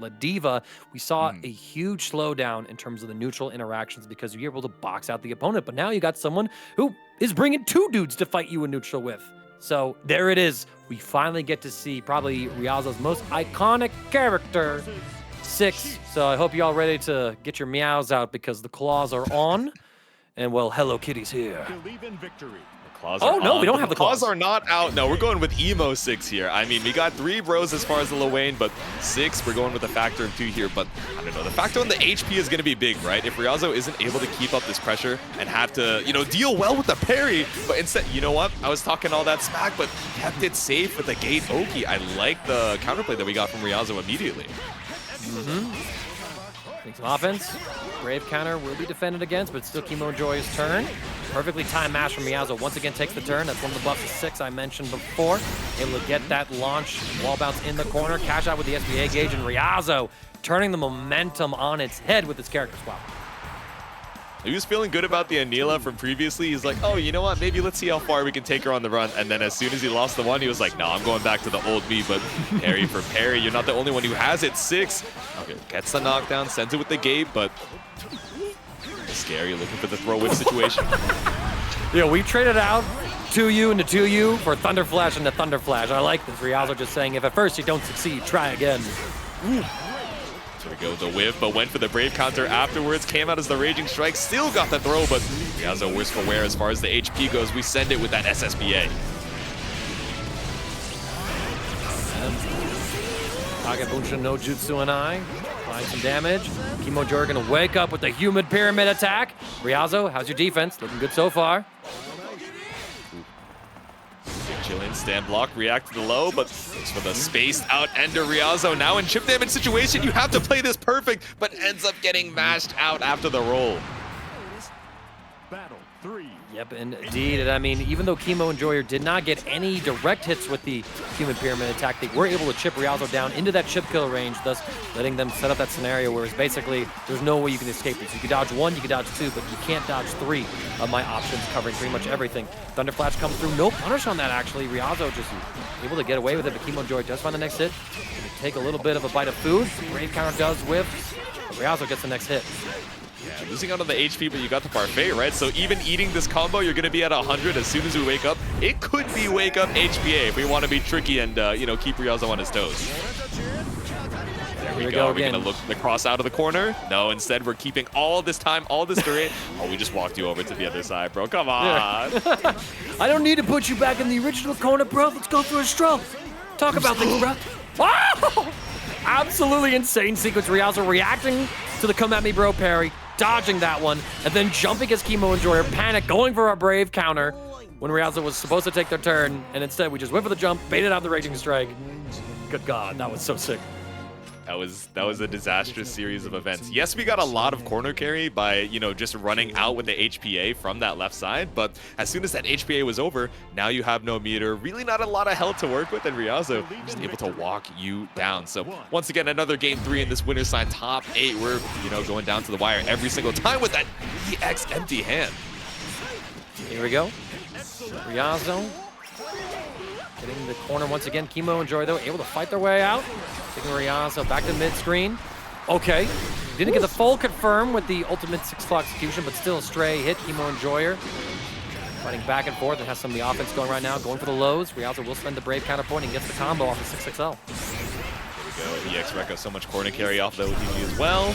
Ladiva, we saw a huge slowdown in terms of the neutral interactions because you're able to box out the opponent. But now you got someone who is bringing two dudes to fight you in neutral with. So there it is. We finally get to see probably Ryazo's most iconic character, 6. So I hope you're all ready to get your meows out because the claws are on. And well, Hello Kitty's here. The claws are no, on. we don't have the claws. Claws are not out. No, we're going with Emo 6 here. I mean, we got 3 bros as far as the Lowain, but 6, we're going with a factor of 2 here. But I don't know, the factor on the HP is going to be big, right? If Ryazo isn't able to keep up this pressure and have to, you know, deal well with the parry, but instead, you know what? I was talking all that smack, but kept it safe with the Gate Oki. I like the counterplay that we got from Ryazo immediately. Some offense. Brave counter will be defended against, but still KemoEnjoyer's turn. Perfectly timed mash from Ryazo. Once again takes the turn. That's one of the buffs of 6 I mentioned before. Able to get that launch wall bounce in the corner. Cash out with the SBA gauge, and Ryazo turning the momentum on its head with his character swap. He was feeling good about the Anila from previously. He's like, oh, you know what? Maybe let's see how far we can take her on the run. And then as soon as he lost the one, he was like, no, I'm going back to the old me. But parry for parry, you're not the only one who has it. 6. Okay, gets the knockdown, sends it with the gate, but scary, looking for the throw whip situation. Yeah, we traded out 2U into 2U for Thunder Flash into Thunder Flash. I like this. Ryazo just saying, if at first you don't succeed, try again. There we go, the whiff, but went for the Brave counter afterwards. Came out as the Raging Strike, still got the throw, but Ryazo worse for wear as far as the HP goes. We send it with that SSBA. Kagebunsha no Jutsu and I. Applying some damage. KemoEnjoyer gonna wake up with the humid pyramid attack. Ryazo, how's your defense? Looking good so far. Chillin, stand block, react to the low, but looks for the spaced out ender. Ryazo now in chip damage situation. You have to play this perfect, but ends up getting mashed out after the roll. Battle 3. Yep, indeed. And I mean, even though KemoEnjoyer did not get any direct hits with the human pyramid attack, they were able to chip Ryazo down into that chip kill range, thus letting them set up that scenario where it's basically there's no way you can escape this. You can dodge 1, you can dodge 2, but you can't dodge 3 of my options, covering pretty much everything. Thunder Flash comes through, no punish on that actually. Ryazo just able to get away with it, but KemoEnjoyer does find the next hit. Take a little bit of a bite of food. Brave counter does whiff, but Ryazo gets the next hit. Yeah, losing out on the HP, but you got the parfait, right? So even eating this combo, you're going to be at 100 as soon as we wake up. It could be wake up HPA if we want to be tricky and, you know, keep Ryazo on his toes. There we go. Are we going to look the cross out of the corner? No, instead we're keeping all this time, all this duration. Oh, we just walked you over to the other side, bro. Come on. Yeah. I don't need to put you back in the original corner, bro. Let's go for a stroll. Talk about things, bro. Wow! Absolutely insane sequence. Ryazo reacting to the come at me, bro parry. Dodging that one, and then jumping as KemoEnjoyer, panic, going for our Brave counter when Ryazo was supposed to take their turn, and instead we just went for the jump, baited out the Raging Strike. Good God, that was so sick. That was a disastrous series of events. Yes, we got a lot of corner carry by, you know, just running out with the HPA from that left side, but as soon as that HPA was over, now you have no meter, really not a lot of health to work with, and Ryazo just able to walk you down. So once again, another game 3 in this winner's side, top 8. We're, you know, going down to the wire every single time with that EX empty hand. Here we go. Ryazo getting the corner once again. KemoEnjoyer, though, able to fight their way out. Taking Ryazo back to mid-screen. Okay. Didn't get the full confirm with the ultimate 6-claw execution, but still a stray hit. KemoEnjoyer fighting back and forth and has some of the offense going right now. Going for the lows. Ryazo will spend the Brave counterpoint and gets the combo off of 6XL. There we go. EX Rekka, so much corner carry off the OTG as well.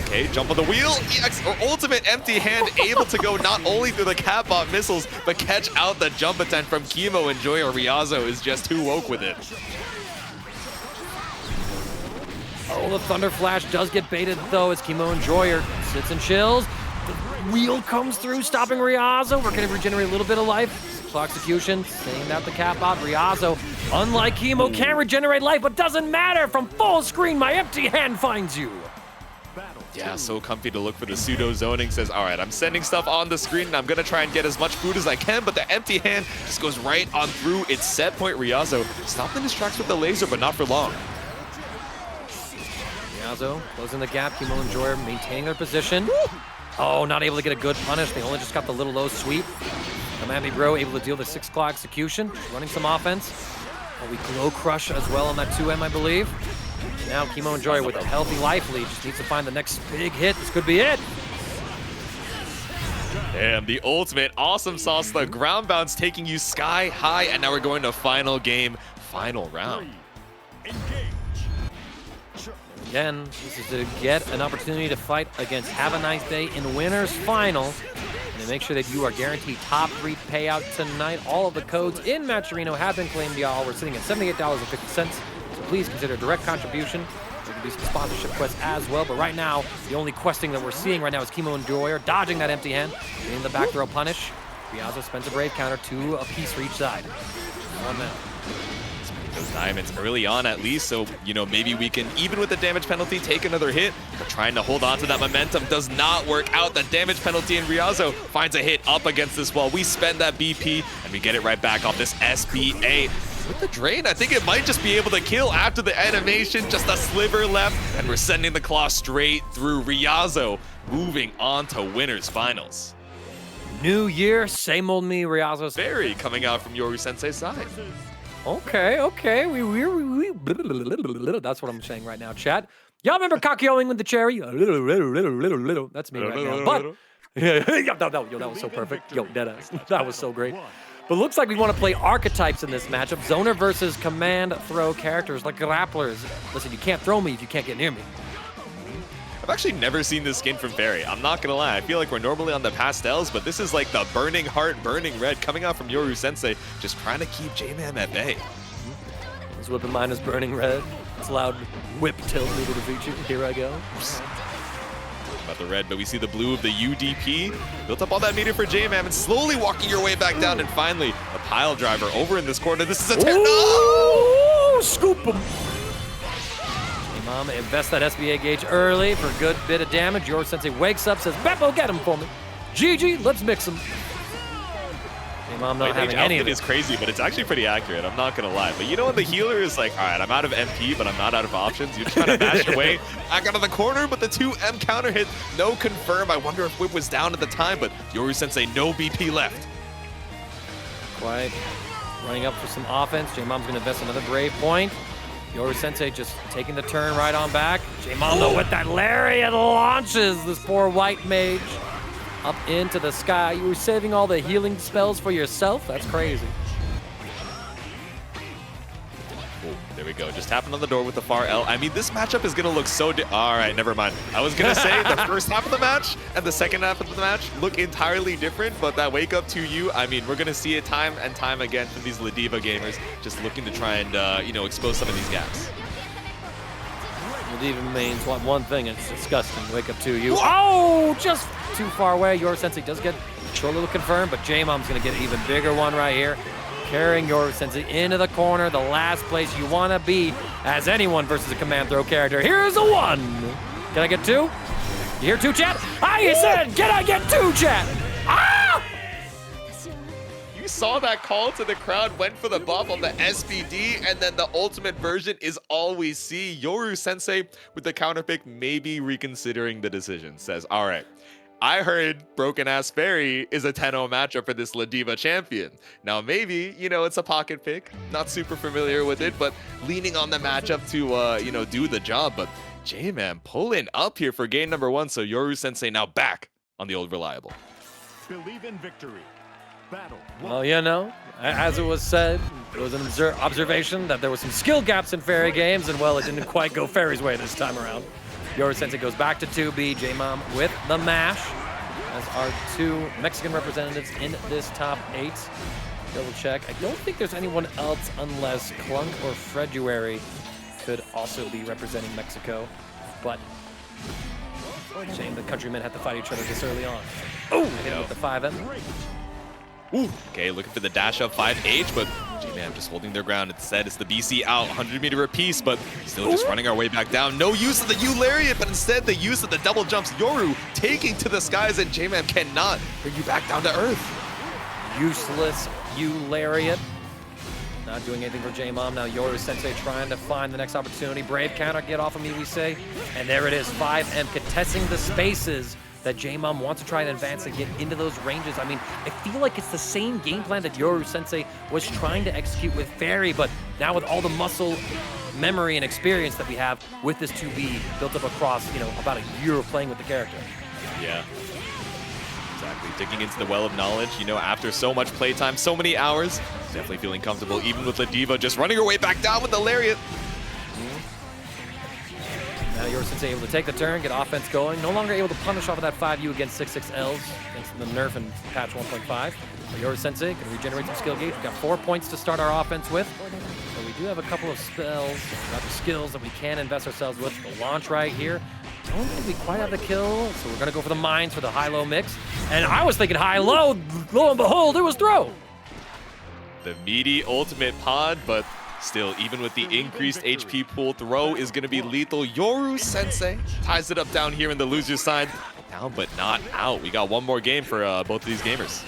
Okay, jump on the wheel. EX, or ultimate empty hand, able to go not only through the Catbot missiles, but catch out the jump attempt from KemoEnjoyer. Ryazo is just too woke with it. Oh, the Thunder Flash does get baited, though, as KemoEnjoyer sits and chills. The wheel comes through, stopping Ryazo. We're going to regenerate a little bit of life. 6-claw execution, staying out the Catbot. Ryazo, unlike Kemo, can regenerate life, but doesn't matter. From full screen, my empty hand finds you. Yeah, so comfy to look for the pseudo zoning. Says, all right, I'm sending stuff on the screen and I'm gonna try and get as much food as I can, but the empty hand just goes right on through its set point. Ryazo stopped in his tracks with the laser, but not for long. Ryazo closing the gap. KemoEnjoyer maintaining their position. Oh, not able to get a good punish. They only just got the little low sweep. Come at me, bro, able to deal the 6-claw execution. Just running some offense. Oh, we glow crush as well on that 2M, I believe. Now KemoEnjoyer with a healthy life lead just needs to find the next big hit. This could be it. Damn, the ultimate awesome sauce, the ground bounce taking you sky high, and now we're going to final game, final round. Again, this is to get an opportunity to fight against Havaniceday in winner's final. And to make sure that you are guaranteed top 3 payout tonight. All of the codes in Matcherino have been claimed, y'all. We're sitting at $78.50. So please consider direct contribution. We can do some sponsorship quests as well, but right now, the only questing that we're seeing right now is KemoEnjoyer dodging that empty hand, getting the back throw punish. Ryazo spends a Brave counter, 2 apiece for each side. 1 man. those diamonds early on at least, so, you know, maybe we can, even with the damage penalty, take another hit. But trying to hold on to that momentum does not work out. The damage penalty, and Ryazo finds a hit up against this wall. We spend that BP, and we get it right back off this SBA. With the drain, I think it might just be able to kill after the animation, just a sliver left, and we're sending the claw straight through. Ryazo moving on to winners finals. New year, same old me, Ryazo. Very coming out from Yoru Sensei's side. Okay. That's what I'm saying right now, chat. Y'all remember Kakyoing with the cherry? Little. That's me right now. But yo, that was so perfect. Yo, deadass. That was so great. But looks like we want to play archetypes in this matchup. Zoner versus command throw characters like grapplers. Listen, you can't throw me if you can't get near me. I've actually never seen this skin from Fairy. I'm not gonna lie. I feel like we're normally on the pastels, but this is like the burning heart, burning red coming out from Yoru Sensei, just trying to keep JMAMH at bay. This whip of mine is burning red. It's loud whip tilt me to defeat you. Here I go. About the red, but we see the blue of the UDP. Built up all that meter for JMAMH and slowly walking your way back down, and finally a pile driver over in this corner. This is a no! Scoop him. JMAMH invest that SBA gauge early for a good bit of damage. Yoru Sensei wakes up, says, Beppo, get him for me. GG, let's mix him. JMAMH not having any of it. Is crazy, but it's actually pretty accurate. I'm not gonna lie. But you know when the healer is like, all right, I'm out of MP, but I'm not out of options. You're trying to mash your way back out of the corner, but the 2M counter hit, no confirm. I wonder if Whip was down at the time, but Yoru Sensei, no BP left. Quite running up for some offense. JMAMH's gonna invest another Brave point. Yoru Sensei just taking the turn right on back. JMAMH though with that lariat launches this poor white mage up into the sky. You were saving all the healing spells for yourself? That's crazy. Oh, there we go. Just tapping on the door with the far L. I mean, this matchup is going to look so... All right, never mind. I was going to say the first half of the match and the second half of the match look entirely different, but that wake up to you, I mean, we're going to see it time and time again from these Ladiva gamers just looking to try and, you know, expose some of these gaps. Ladiva means one thing, and it's disgusting. Wake up to you. Oh, just too far away. Yoru Sensei does get short little confirmed, but JMAMH's going to get an even bigger one right here. Carrying Yoru Sensei into the corner, the last place you want to be as anyone versus a command throw character. Here's a 1. Can I get 2? You hear 2, chat? I said, can I get 2, chat? Ah! You saw that call to the crowd, went for the buff on the SVD, and then the ultimate version is all we see. Yoru Sensei with the counter pick, maybe reconsidering the decision. Says, all right, I heard Broken Ass Fairy is a 10-0 matchup for this Ladiva champion. Now maybe, you know, it's a pocket pick. Not super familiar with it, but leaning on the matchup to, you know, do the job. But JMAMH pulling up here for game number 1. So Yoru Sensei now back on the old reliable. Believe in victory. Battle. Well, you know, as it was said, it was an observation that there were some skill gaps in Fairy games, and well, it didn't quite go Fairy's way this time around. Yoru Sensei goes back to 2B, JMAMH with the mash as our 2 Mexican representatives in this top 8. Double check. I don't think there's anyone else unless Clunk or February could also be representing Mexico, but shame the countrymen had to fight each other this early on. Oh, hit him with the 5M. Ooh. Okay, looking for the dash up 5H, but JMAMH just holding their ground. Instead, it's the BC out, 100 meter apiece, but still just running our way back down. No use of the U lariat, but instead the use of the double jumps. Yoru taking to the skies, and JMAMH cannot bring you back down to earth. Useless U lariat. Not doing anything for JMAMH. Now Yoru Sensei trying to find the next opportunity. Brave counter, get off of me, we say. And there it is, 5M contesting the spaces that JMAMH wants to try and advance and get into those ranges. I mean, I feel like it's the same game plan that Yoru Sensei was trying to execute with Fairy, but now with all the muscle memory and experience that we have with this 2B built up across, you know, about a year of playing with the character. Yeah. Exactly. Digging into the well of knowledge, you know, after so much playtime, so many hours, definitely feeling comfortable, even with Ladiva just running her way back down with the lariat. Now Yoru Sensei able to take the turn, get offense going. No longer able to punish off of that 5U against 6/6Ls against the nerf in patch 1.5. Yoru Sensei can regenerate some skill gauge. We've got 4 points to start our offense with. So we do have a couple of spells, rather skills that we can invest ourselves with. The launch right here. I don't think we quite have the kill, so we're gonna go for the mines for the high-low mix. And I was thinking high-low, lo and behold, it was throw. The meaty ultimate pod, but Still, even with the increased HP pool, throw is going to be lethal. Yoru Sensei ties it up down here in the loser side. Down but not out. We got one more game for both of these gamers.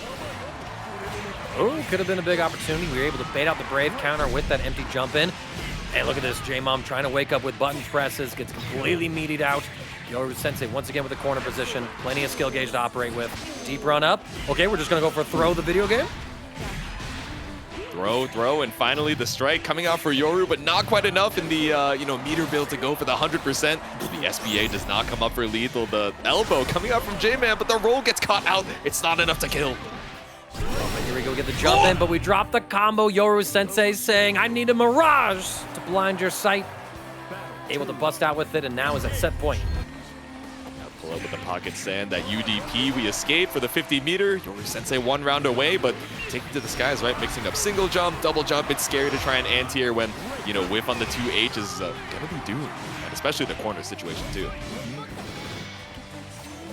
Oh, could have been a big opportunity. We were able to bait out the Brave counter with that empty jump in. And look at this, JMAMH trying to wake up with button presses, gets completely meatied out. Yoru Sensei once again with the corner position. Plenty of skill gauge to operate with. Deep run up. Okay, we're just going to go for a throw the video game. Throw, and finally the strike coming out for Yoru, but not quite enough in the meter build to go for the 100%. The SBA does not come up for lethal. The elbow coming out from JMAMH, but the roll gets caught out. It's not enough to kill. Oh, here we go, get the jump in, but we drop the combo. Yoru Sensei saying, I need a mirage to blind your sight. Able to bust out with it, and now is at set point. Now pull up with the pocket sand. That UDP, we escape for the 50 meter. Yoru Sensei 1 round away, but taking to the skies, right? Mixing up single jump, double jump. It's scary to try and anti-air when, whiff on the 2H is gonna be doomed. And especially the corner situation too.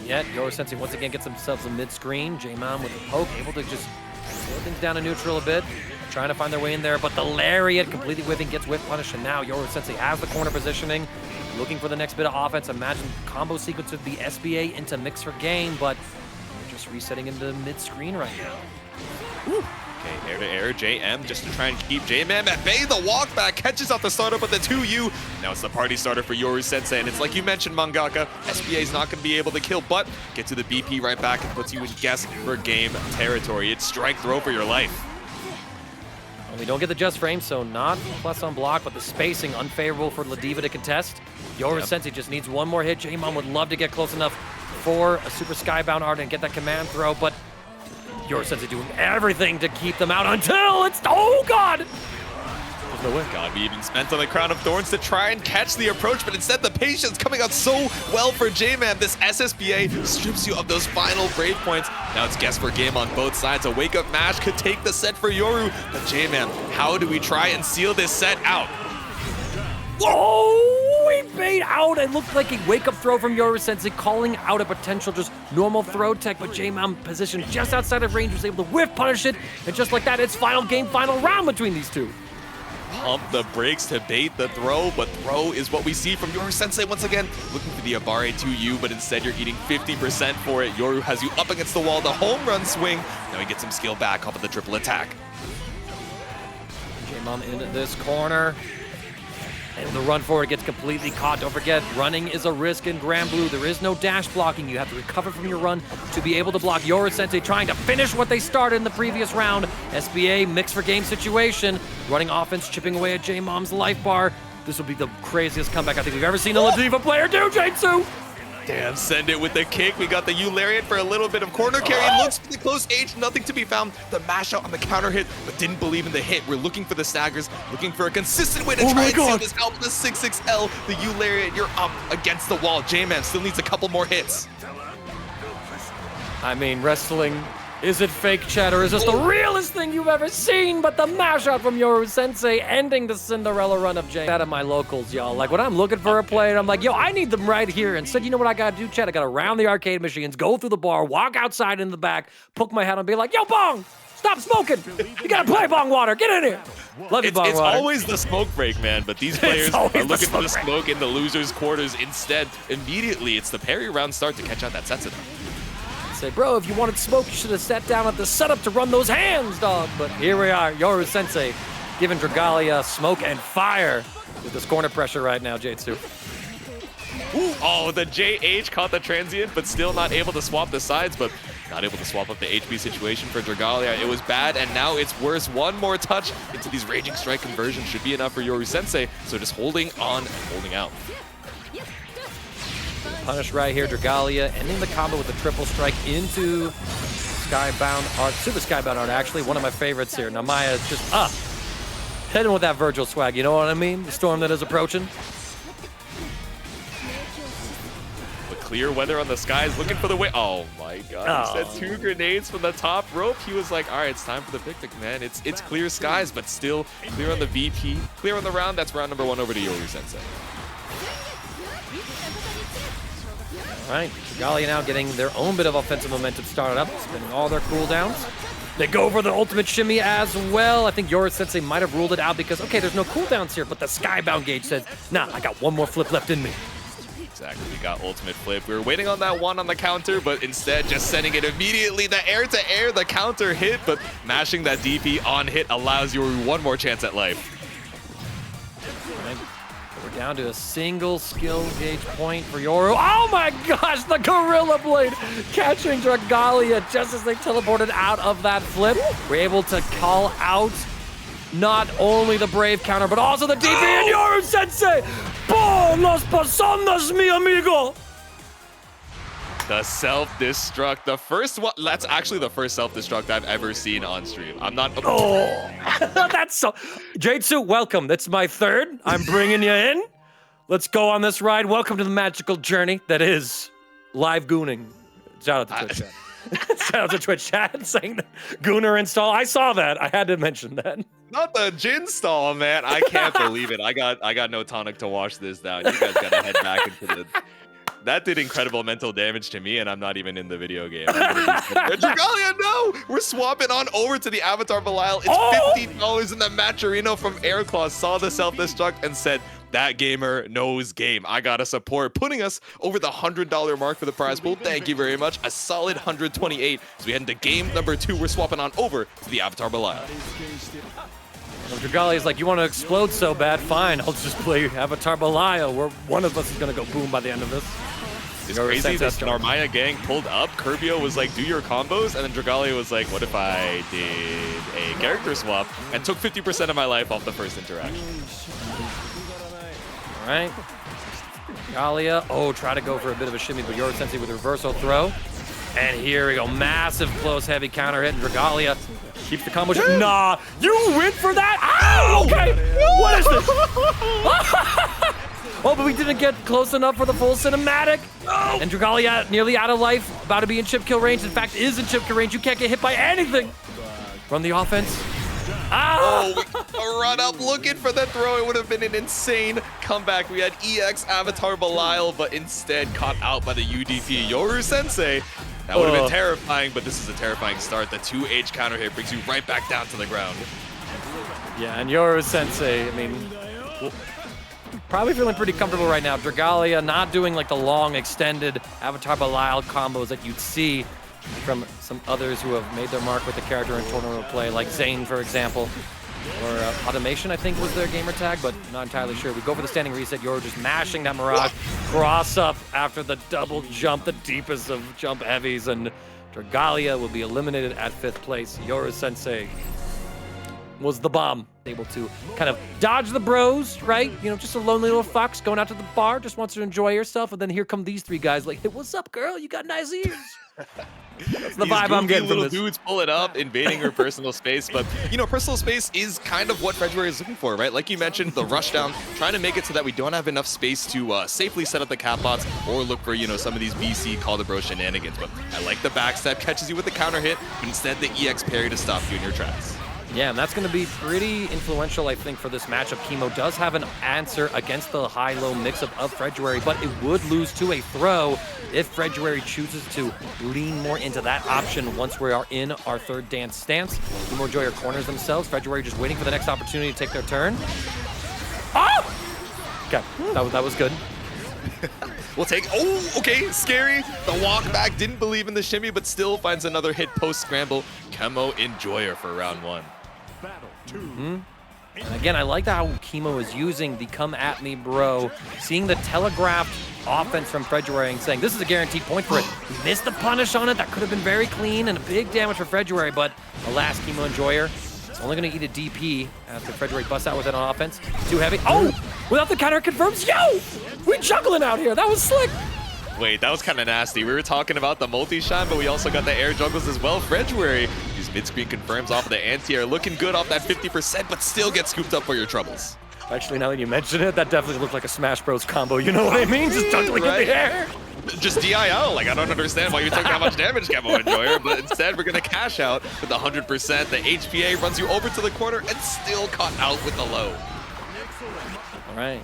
Yet, Yoru Sensei once again gets themselves a mid-screen. JMAMH with the poke, able to just slow things down to neutral a bit. Trying to find their way in there, but the lariat completely whipping, gets whip punish, and now Yoru Sensei has the corner positioning, looking for the next bit of offense. Imagine combo sequence with the SBA into mix for game, but we're just resetting into mid-screen right now. Woo. Okay, air-to-air, JM just to try and keep JMAMH at bay. The walk back catches out the startup with the 2U. Now it's the party starter for Yoru Sensei, and it's like you mentioned, Mangaka, SBA is not going to be able to kill, but get to the BP right back and puts you in guess for game territory. It's strike throw for your life. Well, we don't get the just frame, so not plus on block, but the spacing unfavorable for Ladiva to contest. Yoru Sensei just needs one more hit. JMAMH would love to get close enough for a super skybound art and get that command throw, but Yoru Sensei doing everything to keep them out until it's, oh God! There's no way. God, we even spent on the Crown of Thorns to try and catch the approach, but instead the patience coming out so well for JMAMH. This SSBA strips you of those final Brave points. Now it's guess for game on both sides. A wake-up mash could take the set for Yoru, but JMAMH, how do we try and seal this set out? Whoa! We bait out. It looked like a wake-up throw from Yoru Sensei, calling out a potential just normal throw tech, but JMAMH positioned just outside of range was able to whiff punish it, and just like that, it's final game, final round between these two. Pump the brakes to bait the throw, but throw is what we see from Yoru Sensei once again. Looking for the Abare 2U, but instead you're eating 50% for it. Yoru has you up against the wall, the home run swing. Now he gets some skill back off of the triple attack. JMAMH into this corner. And the run forward gets completely caught. Don't forget, running is a risk in Granblue. There is no dash blocking. You have to recover from your run to be able to block. Yoru Sensei trying to finish what they started in the previous round. SBA mix for game situation. Running offense, chipping away at JMAMH's life bar. This will be the craziest comeback I think we've ever seen a Ladiva player do, Jaitsu! Damn, send it with the kick. We got the U-Lariat for a little bit of corner carry. Looks for the close H, nothing to be found. The mash out on the counter hit, but didn't believe in the hit. We're looking for the staggers, looking for a consistent way to try and seal this out with the 6-6L. The U-Lariat, you're up against the wall. JMAMH still needs a couple more hits. I mean, wrestling, is it fake, chat, or is this the realest thing you've ever seen? But the mash out from Yoru Sensei ending the Cinderella run of Jay. Out of my locals, y'all. Like, when I'm looking for a player, I'm like, yo, I need them right here. Instead, you know what I gotta do, chat? I gotta round the arcade machines, go through the bar, walk outside in the back, poke my head and be like, yo, Bong, stop smoking. You gotta play Bong Water. Get in here. Love you, Bong It's Water. always the smoke break, man, but these players are looking for the smoke in the losers' quarters instead. Immediately, it's the parry round start to catch out that Setsuno. Say, bro, if you wanted smoke, you should have sat down at the setup to run those hands, dog. But here we are, Yoru Sensei giving Dragalia smoke and fire with this corner pressure right now, Jaitsu. Ooh, oh, the JH caught the transient, but still not able to swap the sides, but not able to swap up the HP situation for Dragalia. It was bad, and now it's worse. One more touch into these Raging Strike conversions should be enough for Yoru Sensei, so just holding on and holding out. Punish right here, Dragalia ending the combo with a triple strike into Skybound Art. Super Skybound Art, actually, one of my favorites here. Narmaya is just up. Hitting with that Virgil swag, you know what I mean? The storm that is approaching. The clear weather on the skies, looking for the way. Oh my god, he said 2 grenades from the top rope. He was like, all right, it's time for the picnic, man. It's clear skies, but still clear on the VP. Clear on the round. That's round number 1 over to Yoru Sensei. All right, Dragalia now getting their own bit of offensive momentum started up, spending all their cooldowns. They go for the ultimate shimmy as well. I think Yoru Sensei might have ruled it out because, okay, there's no cooldowns here, but the Skybound gauge says, nah, I got one more flip left in me. Exactly, we got ultimate flip. We were waiting on that one on the counter, but instead just sending it immediately. The air-to-air, the counter hit, but mashing that DP on hit allows you one more chance at life. We're down to a single skill gauge point for Yoru. Oh my gosh, the Gorilla Blade catching Dragalia just as they teleported out of that flip. We're able to call out not only the Brave counter, but also the DP and Yoru Sensei! Por los personas, mi amigo! The self-destruct, the first one, that's actually the first self-destruct I've ever seen on stream. I'm not- Oh, that's so... Jade-Su, welcome. That's my third. I'm bringing you in. Let's go on this ride. Welcome to the magical journey that is live gooning. Shout out to Twitch chat. Shout out to Twitch chat saying Gooner install. I saw that. I had to mention that. Not the gin stall, man. I can't believe it. I got no tonic to wash this down. You guys gotta head back into the... That did incredible mental damage to me, and I'm not even in the video game. Dragalia, no! We're swapping on over to the Avatar Belial. It's $15 in the match arena from Airclaw. Saw the self-destruct and said, that gamer knows game. I gotta support. Putting us over the $100 mark for the prize pool. Thank you very much. A solid 128. As we head into game number 2, we're swapping on over to the Avatar Belial. Dragalia's like, you want to explode so bad? Fine, I'll just play Avatar Belial, where one of us is going to go boom by the end of this. It's crazy that Narmaya gang pulled up. Kirbio was like, do your combos, and then Dragalia was like, what if I did a character swap and took 50% of my life off the first interaction? All right. Dragalia, try to go for a bit of a shimmy, but Yoru Sensei with a reversal throw. And here we go, massive close heavy counter hit, and Dragalia keeps the combo. Nah, you went for that? Ow, okay, what is this? Oh, but we didn't get close enough for the full cinematic. And Dragalia nearly out of life, about to be in chip kill range. In fact, is in chip kill range. You can't get hit by anything. Run the offense. A run up looking for the throw. It would have been an insane comeback. We had EX Avatar Belial, but instead caught out by the UDP Yoru Sensei. That would have been terrifying, but this is a terrifying start. The 2H counter hit brings you right back down to the ground. Yeah, and Yoru Sensei, I mean, probably feeling pretty comfortable right now. Dragalia not doing like the long extended Avatar Belial combos that you'd see from some others who have made their mark with the character in tournament play, like Zane, for example. Or Automation, I think, was their gamer tag, but not entirely sure. We go for the standing reset. Yoru just mashing that Mirage. Cross up after the double jump, the deepest of jump heavies, and Dragalia will be eliminated at 5th place. Yoru Sensei was the bomb. Able to kind of dodge the bros, right? You know, just a lonely little fox going out to the bar, just wants to enjoy herself, and then here come these three guys like, hey, what's up, girl? You got nice ears. That's the vibe I'm getting from little this. Dudes pull it up, invading her personal space, but you know, personal space is kind of what February is looking for, right? Like you mentioned, the rush down, trying to make it so that we don't have enough space to safely set up the cat bots or look for, you know, some of these BC call the bro shenanigans. But I like the backstep, catches you with the counter hit, but instead the EX parry to stop you in your tracks. Yeah, and that's going to be pretty influential, I think, for this matchup. Kemo does have an answer against the high-low mix-up of February, but it would lose to a throw if February chooses to lean more into that option once we are in our third dance stance. KemoEnjoyer corners themselves. February just waiting for the next opportunity to take their turn. Oh! Okay, that was good. We'll take, okay, scary. The walk back, didn't believe in the shimmy, but still finds another hit post-scramble. KemoEnjoyer for round 1. And again, I like how Kemo is using the come at me, bro. Seeing the telegraphed offense from February and saying, this is a guaranteed point for it. He missed the punish on it. That could have been very clean and a big damage for February, but alas, KemoEnjoyer is only going to eat a DP after February busts out with it on offense. Too heavy. Oh, without the counter confirms. Yo, we juggling out here. That was slick. Wait, that was kind of nasty. We were talking about the multi-shine, but we also got the air juggles as well. February, these mid-screen confirms off of the anti-air, looking good off that 50%, but still get scooped up for your troubles. Actually, now that you mention it, that definitely looked like a Smash Bros combo. You know what I mean? Just juggling in the air. Just DIL. Like, I don't understand why you took that much damage, KemoEnjoyer, but instead we're going to cash out with 100%. The HPA runs you over to the corner and still caught out with the low. All right.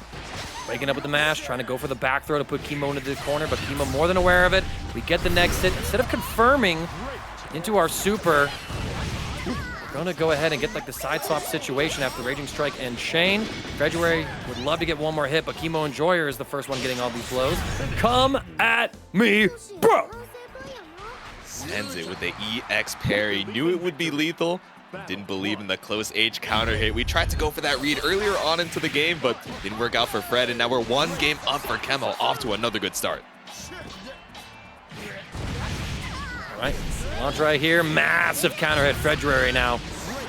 Waking up with the mash, trying to go for the back throw to put Kemo into the corner, but Kemo more than aware of it. We get the next hit. Instead of confirming into our super, gonna go ahead and get like the side swap situation after the Raging Strike and Shane. February would love to get one more hit, but KemoEnjoyer is the first one getting all these blows. Come at me, bro! Sends it with the EX parry. Knew it would be lethal. Didn't believe in the close H counter hit. We tried to go for that read earlier on into the game, but didn't work out for Fred, and now we're one game up for Kemo, off to another good start. All right, launch right here, massive counter hit. February now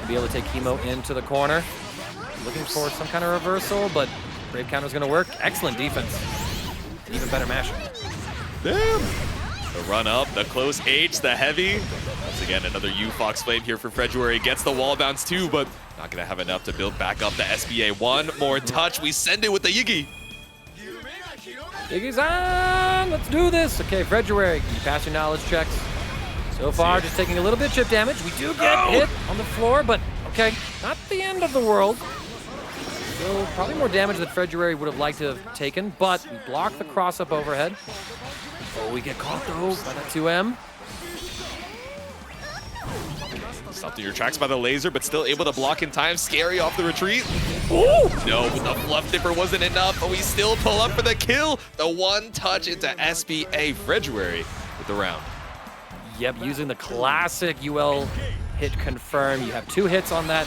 be able to take Kemo into the corner. Looking for some kind of reversal, but Brave counter's gonna work. Excellent defense. Even better mashing. Damn! The run up, the close H, the heavy. Once again, another U-Fox Flame here for February. Gets the wall bounce too, but not gonna have enough to build back up the SBA. One more touch, we send it with the Yigi. Yiggy's on, let's do this. Okay, February, can you pass your knowledge checks? So far, just taking a little bit of chip damage. We do get hit on the floor, but okay, not the end of the world. So probably more damage than February would have liked to have taken, but we block the cross-up overhead. Oh, we get caught though by that 2M. Stopped in your tracks by the laser, but still able to block in time. Scary off the retreat. Ooh! No, but the fluff dipper wasn't enough, but we still pull up for the kill. The one touch into SBA. February with the round. Yep, using the classic UL hit confirm. You have 2 hits on that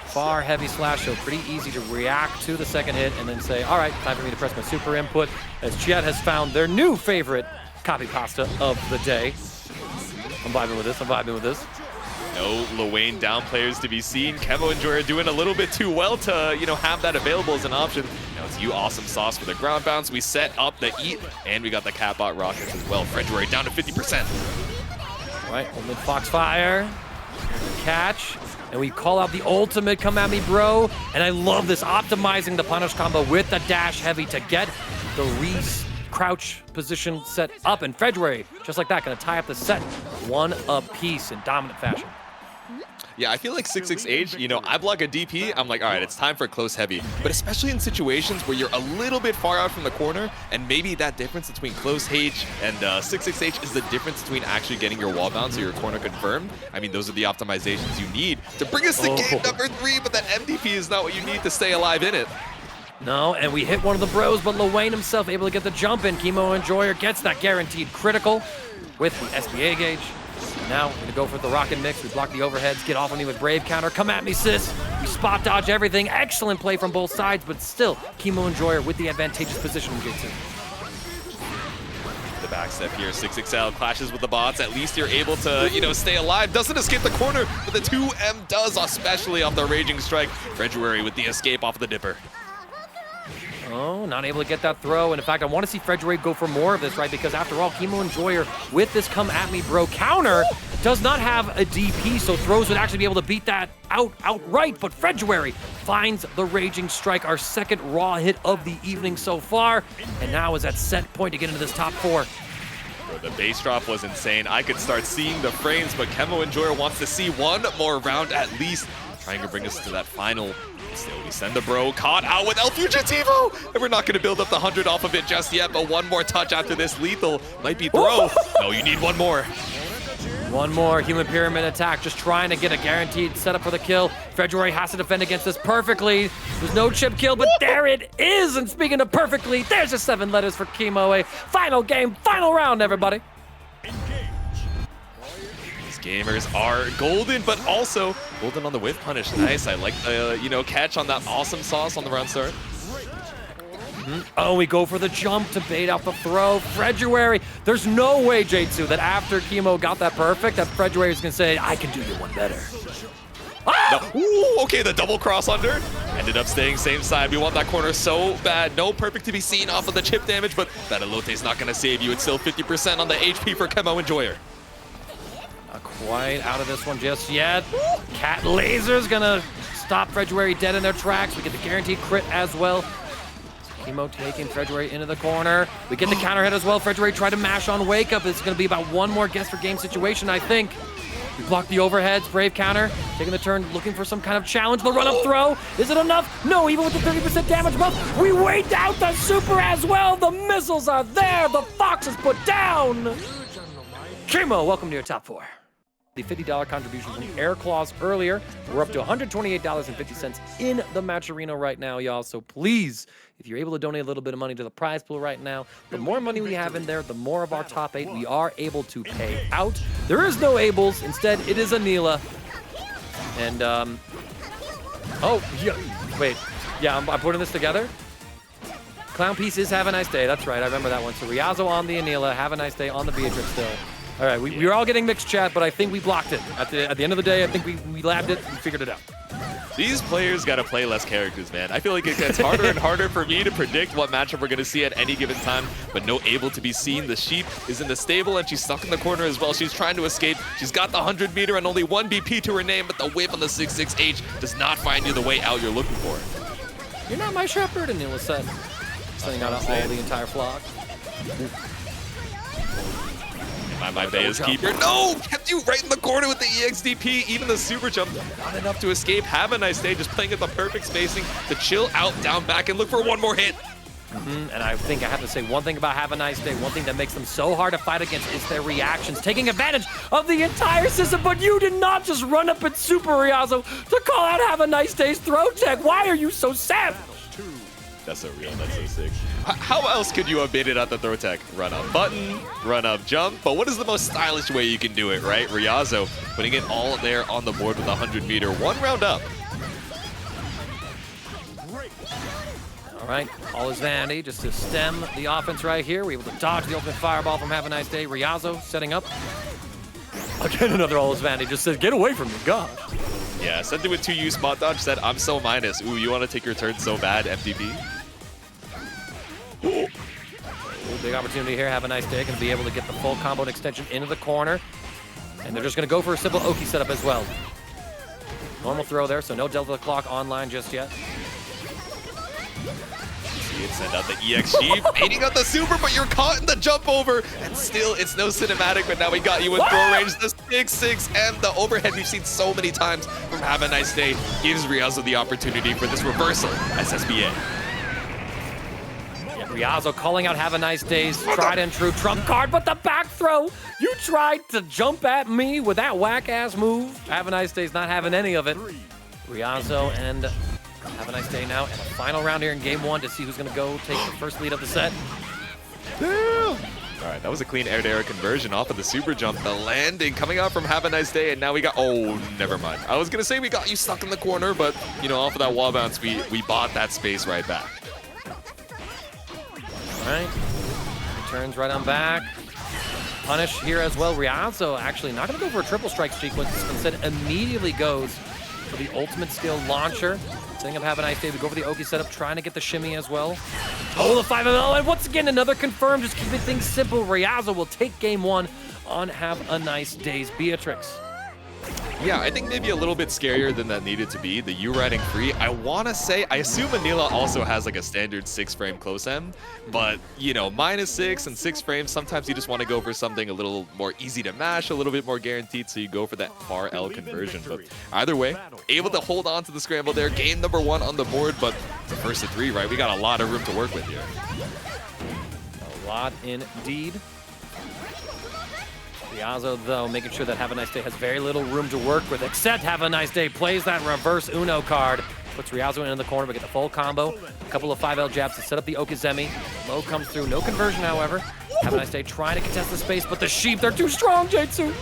far heavy slash, so pretty easy to react to the second hit and then say, all right, time for me to press my super input, as Chiat has found their new favorite copy pasta of the day. I'm vibing with this, I'm vibing with this. No Lowain down players to be seen. KemoEnjoyer doing a little bit too well to, have that available as an option. Now it's you awesome sauce for the ground bounce. We set up the eat, and we got the catbot rockets as well. February down to 50%. All right, ultimate Foxfire, catch. And we call out the ultimate come at me, bro. And I love this, optimizing the punish combo with the dash heavy to get the crouch position set up. And February, just like that, gonna tie up the set one apiece in dominant fashion. Yeah, I feel like 6-6H, I block a DP, I'm like, all right, it's time for a close heavy. But especially in situations where you're a little bit far out from the corner, and maybe that difference between close H and 6-6H is the difference between actually getting your wall bounce or your corner confirmed. I mean, those are the optimizations you need to bring us to game number 3, but that MDP is not what you need to stay alive in it. No, and we hit one of the bros, but Lowain himself able to get the jump in. KemoEnjoyer gets that guaranteed critical with the SBA gauge. Now we're gonna go for the rocket mix. We block the overheads, get off on me with Brave counter. Come at me, sis. We spot dodge everything. Excellent play from both sides, but still KemoEnjoyer with the advantageous position in J2. The back step here, 6XL clashes with the bots. At least you're able to, stay alive. Doesn't escape the corner, but the 2M does, especially off the Raging Strike. February with the escape off of the Dipper. Oh, not able to get that throw. And in fact, I want to see February go for more of this, right? Because after all, KemoEnjoyer with this come at me, bro counter does not have a DP, so throws would actually be able to beat that outright. But February finds the Raging Strike, our second raw hit of the evening so far, and now is at set point to get into this top 4. Bro, the base drop was insane. I could start seeing the frames, but KemoEnjoyer wants to see one more round at least, trying to bring us to that final. Still, we send the bro caught out with El Fugitivo, and we're not going to build up the 100 off of it just yet, but one more touch after this lethal might be throw. No, you need one more. One more human pyramid attack, just trying to get a guaranteed setup for the kill. February has to defend against this perfectly. There's no chip kill, but there it is. And speaking of perfectly, there's the 7 letters for Kemo. Final game, final round, everybody. Gamers are golden, but also golden on the whiff punish. Nice. I like the catch on that awesome sauce on the round start. Oh, we go for the jump to bait out the throw. February, there's no way, J2, that after Kemo got that perfect, that February is gonna say, I can do you one better. Ah! No. Ooh, okay, the double cross under. Ended up staying same side. We want that corner so bad. No perfect to be seen off of the chip damage, but that elote's not gonna save you. It's still 50% on the HP for KemoEnjoyer. Not quite out of this one just yet. Cat Laser's gonna stop February dead in their tracks. We get the guaranteed crit as well. So Kemo taking February into the corner. We get the counter hit as well. February tried to mash on Wake Up. It's gonna be about one more guess for game situation, I think. We block the overheads, Brave counter, taking the turn, looking for some kind of challenge. The run-up throw, is it enough? No, even with the 30% damage buff, we wait out the super as well. The missiles are there, the Fox is put down. Kemo, welcome to your top 4. the $50 contribution from Air Claws earlier. We're up to $128.50 in the match arena right now, y'all. So please, if you're able to donate a little bit of money to the prize pool right now, the more money we have in there, the more of our top 8 we are able to pay out. There is no Abels. Instead, it is Anila. And, oh, yeah, wait. Yeah, I'm putting this together. Clown Piece is Have a Nice Day. That's right, I remember that one. So Ryazo on the Anila, Have a Nice Day on the Beatrix still. All right, we were all getting mixed chat, but I think we blocked it. At the end of the day, I think we labbed it and figured it out. These players got to play less characters, man. I feel like it gets harder and harder for me to predict what matchup we're going to see at any given time, but no able to be seen. The sheep is in the stable, and she's stuck in the corner as well. She's trying to escape. She's got the 100 meter and only 1 BP to her name, but the whip on the 6-6H does not find you the way out you're looking for. You're not my shepherd, Anila said. Sending out all the entire flock. My Baya's keeper. No! Kept you right in the corner with the EXDP. Even the super jump, not enough to escape. Have a Nice Day, just playing at the perfect spacing to chill out, down, back, and look for one more hit. And I think I have to say one thing about Have a Nice Day. One thing that makes them so hard to fight against is their reactions, taking advantage of the entire system. But you did not just run up at Super Ryazo to call out Have a Nice Day's throw tech. Why are you so savage? That's so real. That's so sick. How else could you have made it at the throw tech? Run up button, run up jump. But what is the most stylish way you can do it, right? Ryazo putting it all there on the board with a 100 meter. 1 round up. All right, all is vanity just to stem the offense right here. We're able to dodge the ultimate fireball from Have a Nice Day. Ryazo setting up. Again, another all is vanity. Just said, get away from me, gosh. Yeah, sent it with 2U spot dodge, said, I'm so minus. Ooh, you want to take your turn so bad, MDB? Ooh, big opportunity here. Have a Nice Day. Going to be able to get the full combo and extension into the corner. And they're just going to go for a simple Oki setup as well. Normal throw there, so no Delta Clock online just yet. See it send out the EXG, baiting out the super, but you're caught in the jump over. And still, it's no cinematic, but now we got you in throw range. The 6-6 and the overhead we've seen so many times from Have a Nice Day gives Ryazo the opportunity for this reversal SSBA. Ryazo calling out Have a Nice Day's tried and true trump card, but the back throw! You tried to jump at me with that whack-ass move. Have a Nice Day's not having any of it. Ryazo and Have a Nice Day now, and a final round here in game 1 to see who's going to go take the first lead of the set. All right, that was a clean air-to-air conversion off of the super jump. The landing coming out from Have a Nice Day, and now we got, oh, never mind. I was going to say we got you stuck in the corner, but, you know, off of that wall bounce, we bought that space right back. All right, returns right on back. Punish here as well. Ryazo actually not going to go for a triple strike sequence. Instead, immediately goes for the ultimate skill launcher. Setting up Have a Nice Day. We go for the Oki setup, trying to get the shimmy as well. Oh, the 5ML, and once again, another confirm. Just keeping things simple. Ryazo will take game 1 on Have a Nice Day's Beatrix. Yeah, I think maybe a little bit scarier than that needed to be. The U riding free. I want to say, I assume Anila also has like a standard 6-frame close end, but you know, -6 and 6 frames, sometimes you just want to go for something a little more easy to mash, a little bit more guaranteed, so you go for that far L conversion. But either way, able to hold on to the scramble there. Game number 1 on the board, but it's a first to 3, right? We got a lot of room to work with here. A lot indeed. Ryazo, though, making sure that Have a Nice Day has very little room to work with, except Have a Nice Day plays that reverse Uno card. Puts Ryazo in the corner, but get the full combo. A couple of 5L jabs to set up the Okizemi. Low comes through, no conversion, however. Have a Nice Day trying to contest the space, but the sheep, they're too strong, J2.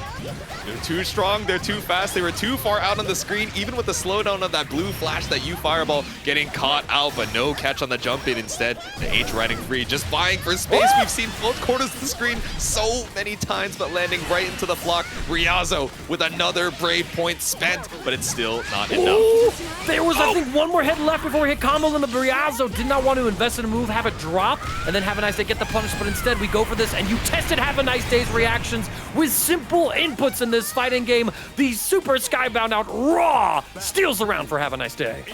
They're too strong, they're too fast, they were too far out on the screen, even with the slowdown of that blue flash, that U fireball getting caught out, but no catch on the jump in. Instead, the H riding free, just vying for space. We've seen both corners of the screen so many times, but landing right into the flock. Ryazo with another brave point spent, but it's still not enough. Ooh, there was, I think, one more hit left before we hit combo, and the Ryazo did not want to invest in a move, have it drop, and then Have a Nice Day get the punish, but instead we go for this, and you tested Have a Nice Day's reactions with simple inputs in this fighting game. The super skybound out raw steals the round for Have a Nice Day.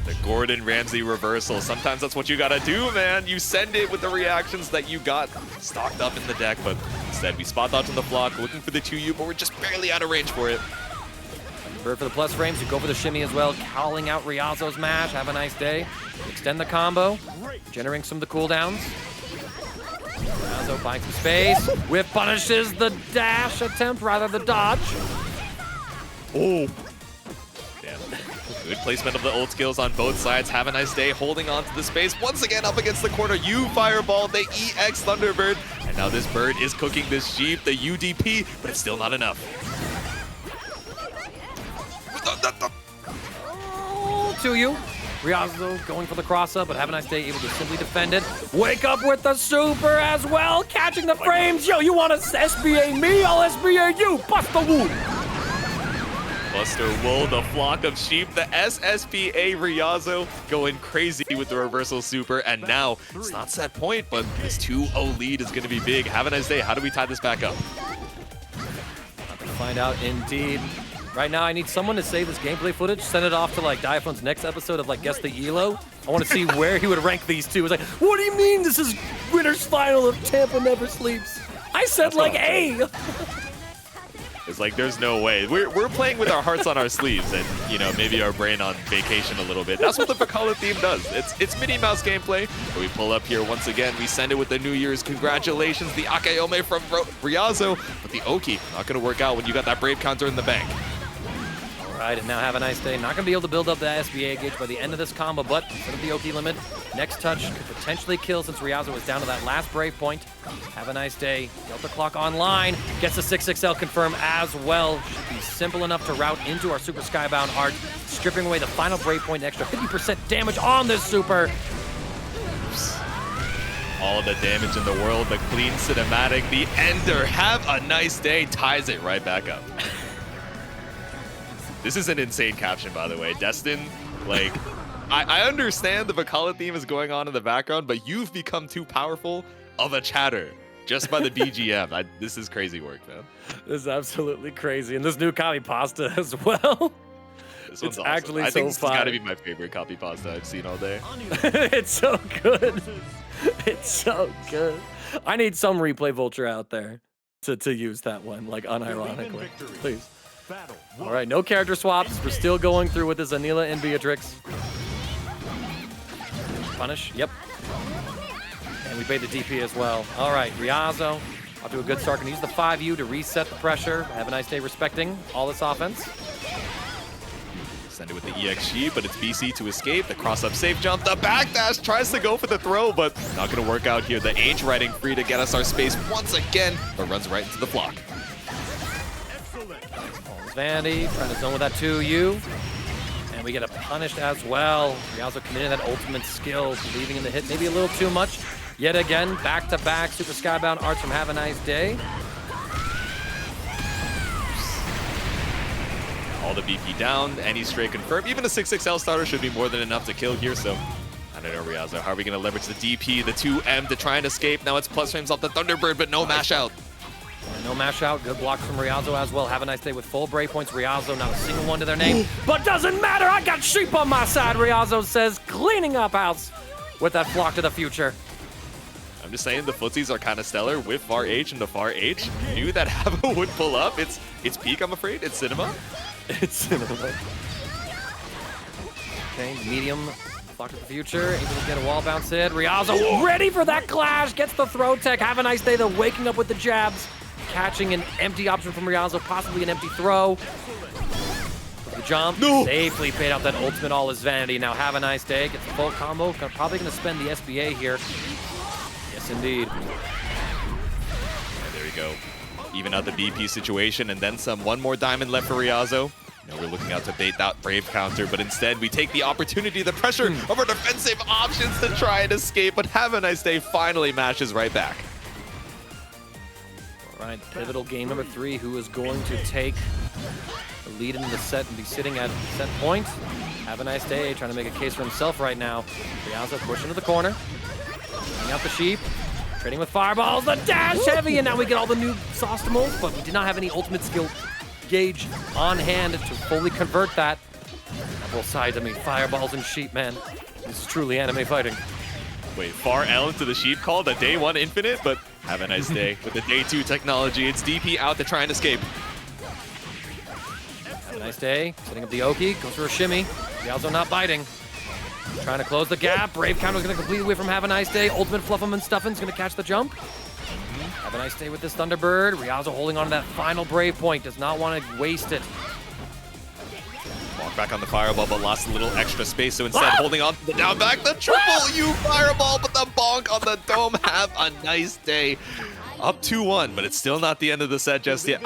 The Gordon Ramsay reversal. Sometimes that's what you gotta do, man. You send it with the reactions that you got stocked up in the deck, but instead we spot dodge on the flock, looking for the 2U, but we're just barely out of range for it. Bird for the plus frames, you go for the shimmy as well, calling out Ryazo's mash. Have a Nice Day. Extend the combo, generating some of the cooldowns. Ryazo buying some space. Whip punishes the dash attempt, rather the dodge. Oh. Damn. Good placement of the ult skills on both sides. Havaniceday holding on to the space. Once again up against the corner. You Fireball, the EX Thunderbird. And now this bird is cooking this Sheep, the UDP, but it's still not enough. Oh, to you. Ryazo going for the cross-up, but Havaniceday able to simply defend it. Wake up with the super as well, catching the frames. Yo, you want to SBA me? I'll SBA you. Bust the wound. Buster Wool, the flock of sheep, the SSPA Ryazo going crazy with the reversal super, and now it's not set point, but this 2-0 lead is going to be big. Havaniceday, how do we tie this back up? Find out indeed. Right now, I need someone to save this gameplay footage, send it off to like Diaphone's next episode of like Guess the Elo. I want to see where he would rank these two. It's like, what do you mean this is winner's final of Tampa Never Sleeps? I said like A. It's like, there's no way. We're playing with our hearts on our sleeves and, you know, maybe our brain on vacation a little bit. That's what the Vakala theme does. It's Minnie Mouse gameplay. But we pull up here once again. We send it with the New Year's congratulations, the Akayome from Ryazo. But the Oki, not going to work out when you got that Brave counter in the bank. All right, and now Havaniceday. Not going to be able to build up the SBA gauge by the end of this combo, but instead of the Oki limit, next touch could potentially kill since Ryazo was down to that last Brave point. Havaniceday, Delta Clock online, gets the 6XL confirm as well. Should be simple enough to route into our Super Skybound Heart, stripping away the final Brave point, an extra 50% damage on this Super. All of the damage in the world, the clean cinematic, the Ender, have a nice day, ties it right back up. This is an insane caption, by the way. Destin, like, I understand the Vakala theme is going on in the background, but you've become too powerful of a chatter just by the BGM. This is crazy work, man. This is absolutely crazy. And this new copy pasta as well. This one's awesome. Actually I think this so has got fun. to be my favorite copy pasta I've seen all day. It's so good. It's so good. I need some replay vulture out there to use that one, like unironically. Please. All right, no character swaps. We're still going through with this Anila and Beatrix. Punish, yep. And we bait the DP as well. All right, Ryazo, off to a good start. Can use the 5U to reset the pressure. Havaniceday respecting all this offense. Send it with the EXG, but it's BC to escape. The cross-up safe jump. The backdash tries to go for the throw, but not going to work out here. The H riding free to get us our space once again, but runs right into the flock. Vandy trying to zone with that 2U. And we get a punished as well. Ryazo committing that ultimate skill, believing in the hit maybe a little too much. Yet again, back-to-back Super Skybound Arts from Havaniceday. All the BP down, any stray confirmed. Even a 6XL starter should be more than enough to kill here, so I don't know, Ryazo. How are we going to leverage the DP, the 2M to try and escape? Now it's plus frames off the Thunderbird, but no mash out. No mash out, good block from Ryazo as well. Havaniceday with full Brave points. Ryazo, not a single one to their name. But doesn't matter, I got sheep on my side, Ryazo says, cleaning up house with that flock to the future. I'm just saying the footsies are kind of stellar with far H and the far H. Knew that Hava would pull up. It's peak, I'm afraid. It's cinema. It's cinema. Okay, medium flock to the future. Able to get a wall bounce in. Ryazo ready for that clash. Gets the throw tech. Havaniceday, though, waking up with the jabs. Catching an empty option from Ryazo, possibly an empty throw. The jump, safely paid out that ultimate, all his vanity. Now Havaniceday gets the full combo. Probably going to spend the SBA here. Yes, indeed. And there we go. Even out the BP situation, and then some. One more diamond left for Ryazo. Now we're looking out to bait that Brave counter, but instead we take the opportunity, the pressure of our defensive options to try and escape, but Havaniceday finally mashes right back. All right, pivotal game number 3. Who is going to take the lead into the set and be sitting at set point? Havaniceday trying to make a case for himself right now. Ryazo push into the corner. Bring out the sheep. Trading with fireballs. The dash heavy, and now we get all the new Sostimals, but we did not have any ultimate skill gauge on hand to fully convert that. On both sides, I mean, fireballs and sheep, man. This is truly anime fighting. Wait, far L into the sheep call, the day 1 infinite, but have a nice day with the day 2 technology. It's DP out to try and escape. Have a nice day. Setting up the Oki, goes for a shimmy. Ryazo not biting. Trying to close the gap. Brave counter's gonna complete away from Havaniceday. Ultimate Fluff'em and Stuff'em's gonna catch the jump. Havaniceday with this Thunderbird. Ryazo holding on to that final Brave point. Does not want to waste it. back on the fireball, but lost a little extra space, so instead holding on to the down back, the triple U fireball, but the bonk on the dome. Have a nice day. Up 2-1, but it's still not the end of the set just yet.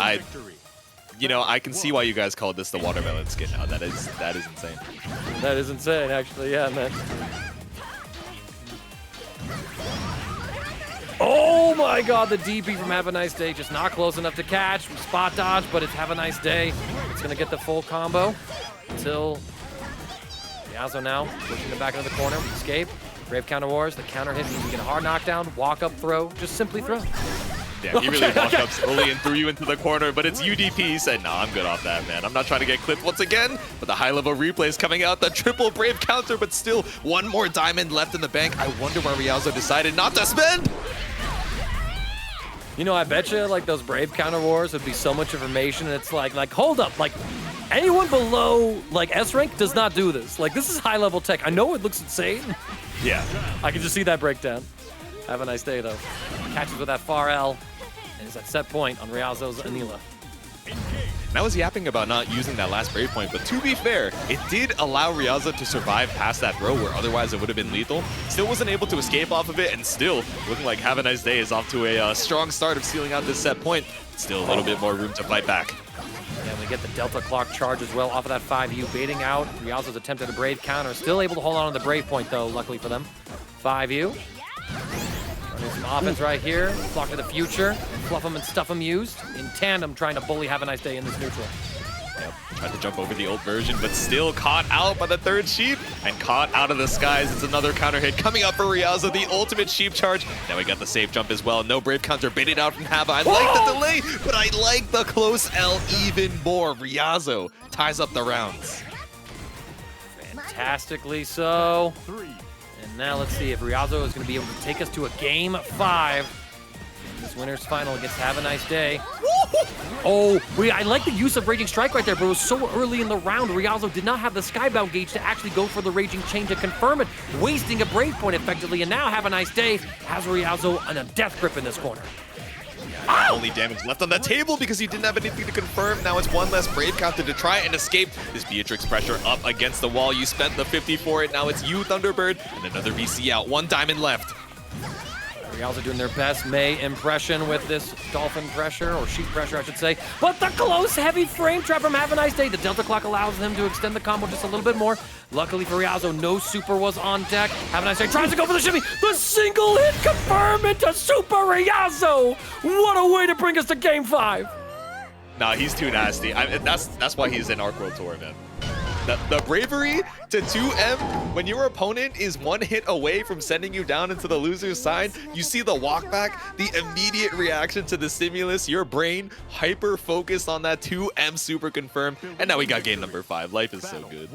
You know, I can see why you guys called this the watermelon skin now. That is insane. That is insane, actually. Yeah, man. Oh my god, the DP from Havaniceday just not close enough to catch. Spot dodge, but it's Havaniceday. It's going to get the full combo until Ryazo now pushing it back into the corner. Escape. Brave counter wars. The counter hit means you get a hard knockdown, walk up throw, just simply throw. Yeah, he really walked up slowly and threw you into the corner, but it's UDP. He said, nah, I'm good off that, man. I'm not trying to get clipped once again, but the high-level replays coming out. The triple Brave counter, but still one more diamond left in the bank. I wonder why Ryazo decided not to spend. You know, I bet you, like, those Brave counter wars would be so much information, and it's like, hold up, like, anyone below, like, S rank does not do this. Like, this is high-level tech. I know it looks insane. Yeah. I can just see that breakdown. Have a nice day, though. Catches with that far L, and is at set point on Ryazo's Anila. And I was yapping about not using that last Brave point, but to be fair, it did allow Ryazo to survive past that throw where otherwise it would have been lethal. Still wasn't able to escape off of it, and still looking like Have a Nice Day is off to a strong start of sealing out this set point. Still a little bit more room to fight back. Yeah, we get the Delta Clock charge as well off of that 5U, baiting out Ryazo's attempt at a Brave counter. Still able to hold on to the Brave point, though, luckily for them. 5U. Running some offense right here. Flock to the future. Fluff him and stuff him used. In tandem, trying to bully Have a Nice Day in this neutral. Yep. Tried to jump over the old version, but still caught out by the third sheep and caught out of the skies. It's another counter hit coming up for Ryazo, the ultimate sheep charge. Now we got the safe jump as well. No Brave counter baited out from Hava. I like the delay, but I like the close L even more. Ryazo ties up the rounds. Fantastically so. And now let's see if Ryazo is going to be able to take us to a game 5. This winner's final against Have a Nice Day. Oh, I like the use of Raging Strike right there, but it was so early in the round. Ryazo did not have the Skybound gauge to actually go for the Raging Chain to confirm it, wasting a Brave point effectively. And now Have a Nice Day has Ryazo on a death grip in this corner. Only damage left on the table because he didn't have anything to confirm. Now it's one less Brave counter to try and escape this Beatrix pressure up against the wall. You spent the 50 for it. Now it's you, Thunderbird, and another VC out. One diamond left. Ryazo doing their best May impression with this Dolphin pressure, or Sheep pressure, I should say. But the close, heavy frame trap from Have a Nice Day. The Delta Clock allows them to extend the combo just a little bit more. Luckily for Ryazo, no super was on deck. Have a Nice Day tries to go for the shimmy. The single hit confirm into Super Ryazo. What a way to bring us to game 5. Nah, he's too nasty. That's why he's in Arc World Tour, man. The bravery to 2M when your opponent is one hit away from sending you down into the loser's side. You see the walk back, the immediate reaction to the stimulus, your brain hyper focused on that 2M super confirmed. And now we got game number 5. Life is so good.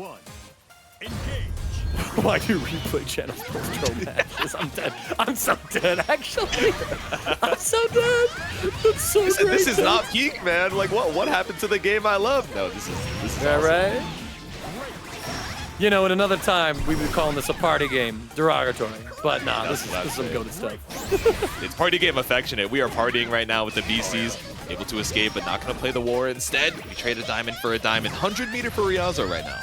Why do replay channels post-pro matches? I'm dead. I'm so dead, actually. I'm so dead. That's so great. This is not peak, man. Like, what happened to the game I love? No, this is yeah, awesome. Right? You know, in another time, we'd be calling this a party game. Derogatory. But nah, this is some goated stuff. It's party game affectionate. We are partying right now with the VCs. Able to escape, but not going to play the war. Instead, we trade a diamond for a diamond. 100 meter for Ryazo right now.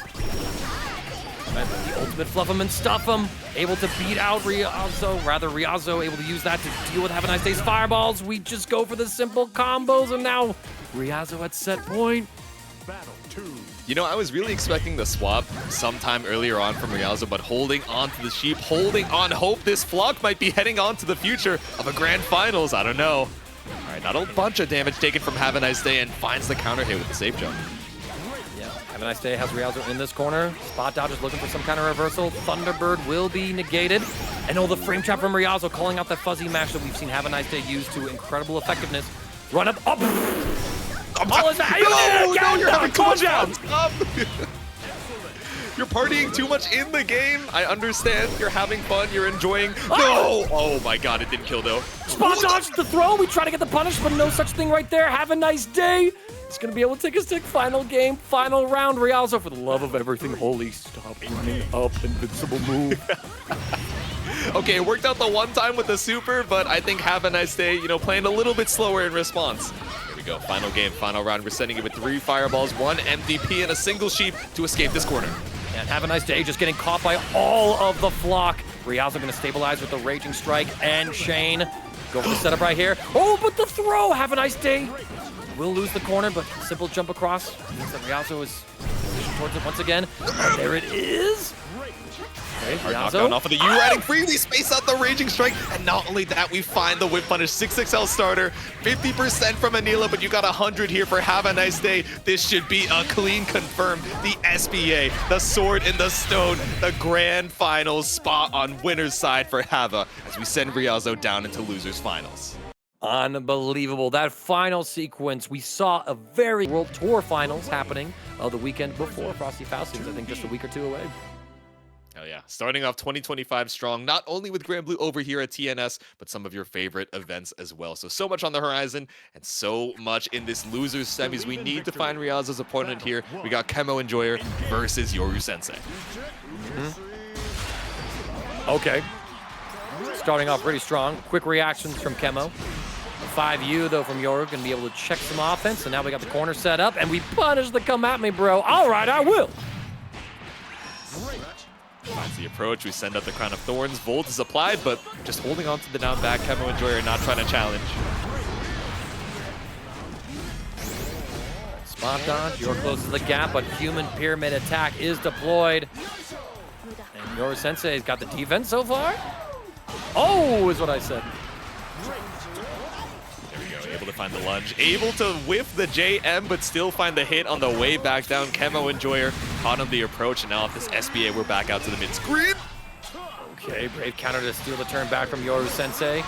The ultimate fluff him and stuff him. Able to beat out Ryazo. Rather, Ryazo able to use that to deal with Have a Nice Day's fireballs. We just go for the simple combos, and now Ryazo at set point. Battle 2. You know, I was really expecting the swap sometime earlier on from Ryazo, but holding on to the sheep, holding on hope this flock might be heading on to the future of a grand finals. I don't know. All right, not a bunch of damage taken from Have a Nice Day and finds the counter hit with the safe jump. Yeah, Have a Nice Day has Ryazo in this corner. Spot dodge is looking for some kind of reversal. Thunderbird will be negated. And the frame trap from Ryazo calling out that fuzzy mash that we've seen Have a Nice Day use to incredible effectiveness. Run up. No, you're having too much fun. Stop. You're partying too much in the game. I understand. You're having fun. You're enjoying. No! Oh my god, it didn't kill though. Spot dodge the throw. We try to get the punish, but no such thing right there. Have a nice day. It's going to be able to take us to final game, final round. Ryazo, for the love of everything holy, stop running up. Invincible move. Okay, it worked out the one time with the super, but I think Have a Nice Day, you know, playing a little bit slower in response. we go. Final game, final round. We're sending it with 3 fireballs, 1 MVP, and a single sheep to escape this corner. And Havaniceday just getting caught by all of the flock. Ryazo going to stabilize with the Raging Strike, and Shane go for the setup right here. Oh, but the throw! Havaniceday will lose the corner, but simple jump across means that Ryazo is positioned towards it once again. And there it is. Okay, Hard knockdown off of the U, riding free. We space out the Raging Strike, and not only that, we find the Whip Punish 6XL starter, 50% from Anila, but you got 100 here for Havaniceday. This should be a clean confirm. The SBA, the sword in the stone, the grand finals spot on winner's side for Hava as we send Ryazo down into losers finals. Unbelievable. That final sequence, we saw a very World Tour finals happening the weekend before Frosty Faustings, I think just a week or 2 away. Oh yeah, starting off 2025 strong, not only with Granblue over here at TNS, but some of your favorite events as well. So much on the horizon, and so much in this losers semis. We need to find Ryazo's opponent here. We got KemoEnjoyer versus Yoru Sensei. Okay. Starting off pretty strong. Quick reactions from Kemo. 5U though from Yoru, gonna be able to check some offense, and now we got the corner set up, and we punish the come at me, bro. All right, I will. Finds the approach, we send up the Crown of Thorns. Volt is applied, but just holding on to the down back. KemoEnjoyer not trying to challenge. Spot dodge, you're close to the gap, but human pyramid attack is deployed. And Yoru Sensei's got the defense so far. Oh, is what I said. There we go, able to find the lunge. Able to whiff the JM, but still find the hit on the way back down. KemoEnjoyer caught on the approach, and now with this SBA, we're back out to the mid-screen. Okay, brave counter to steal the turn back from Yoru Sensei.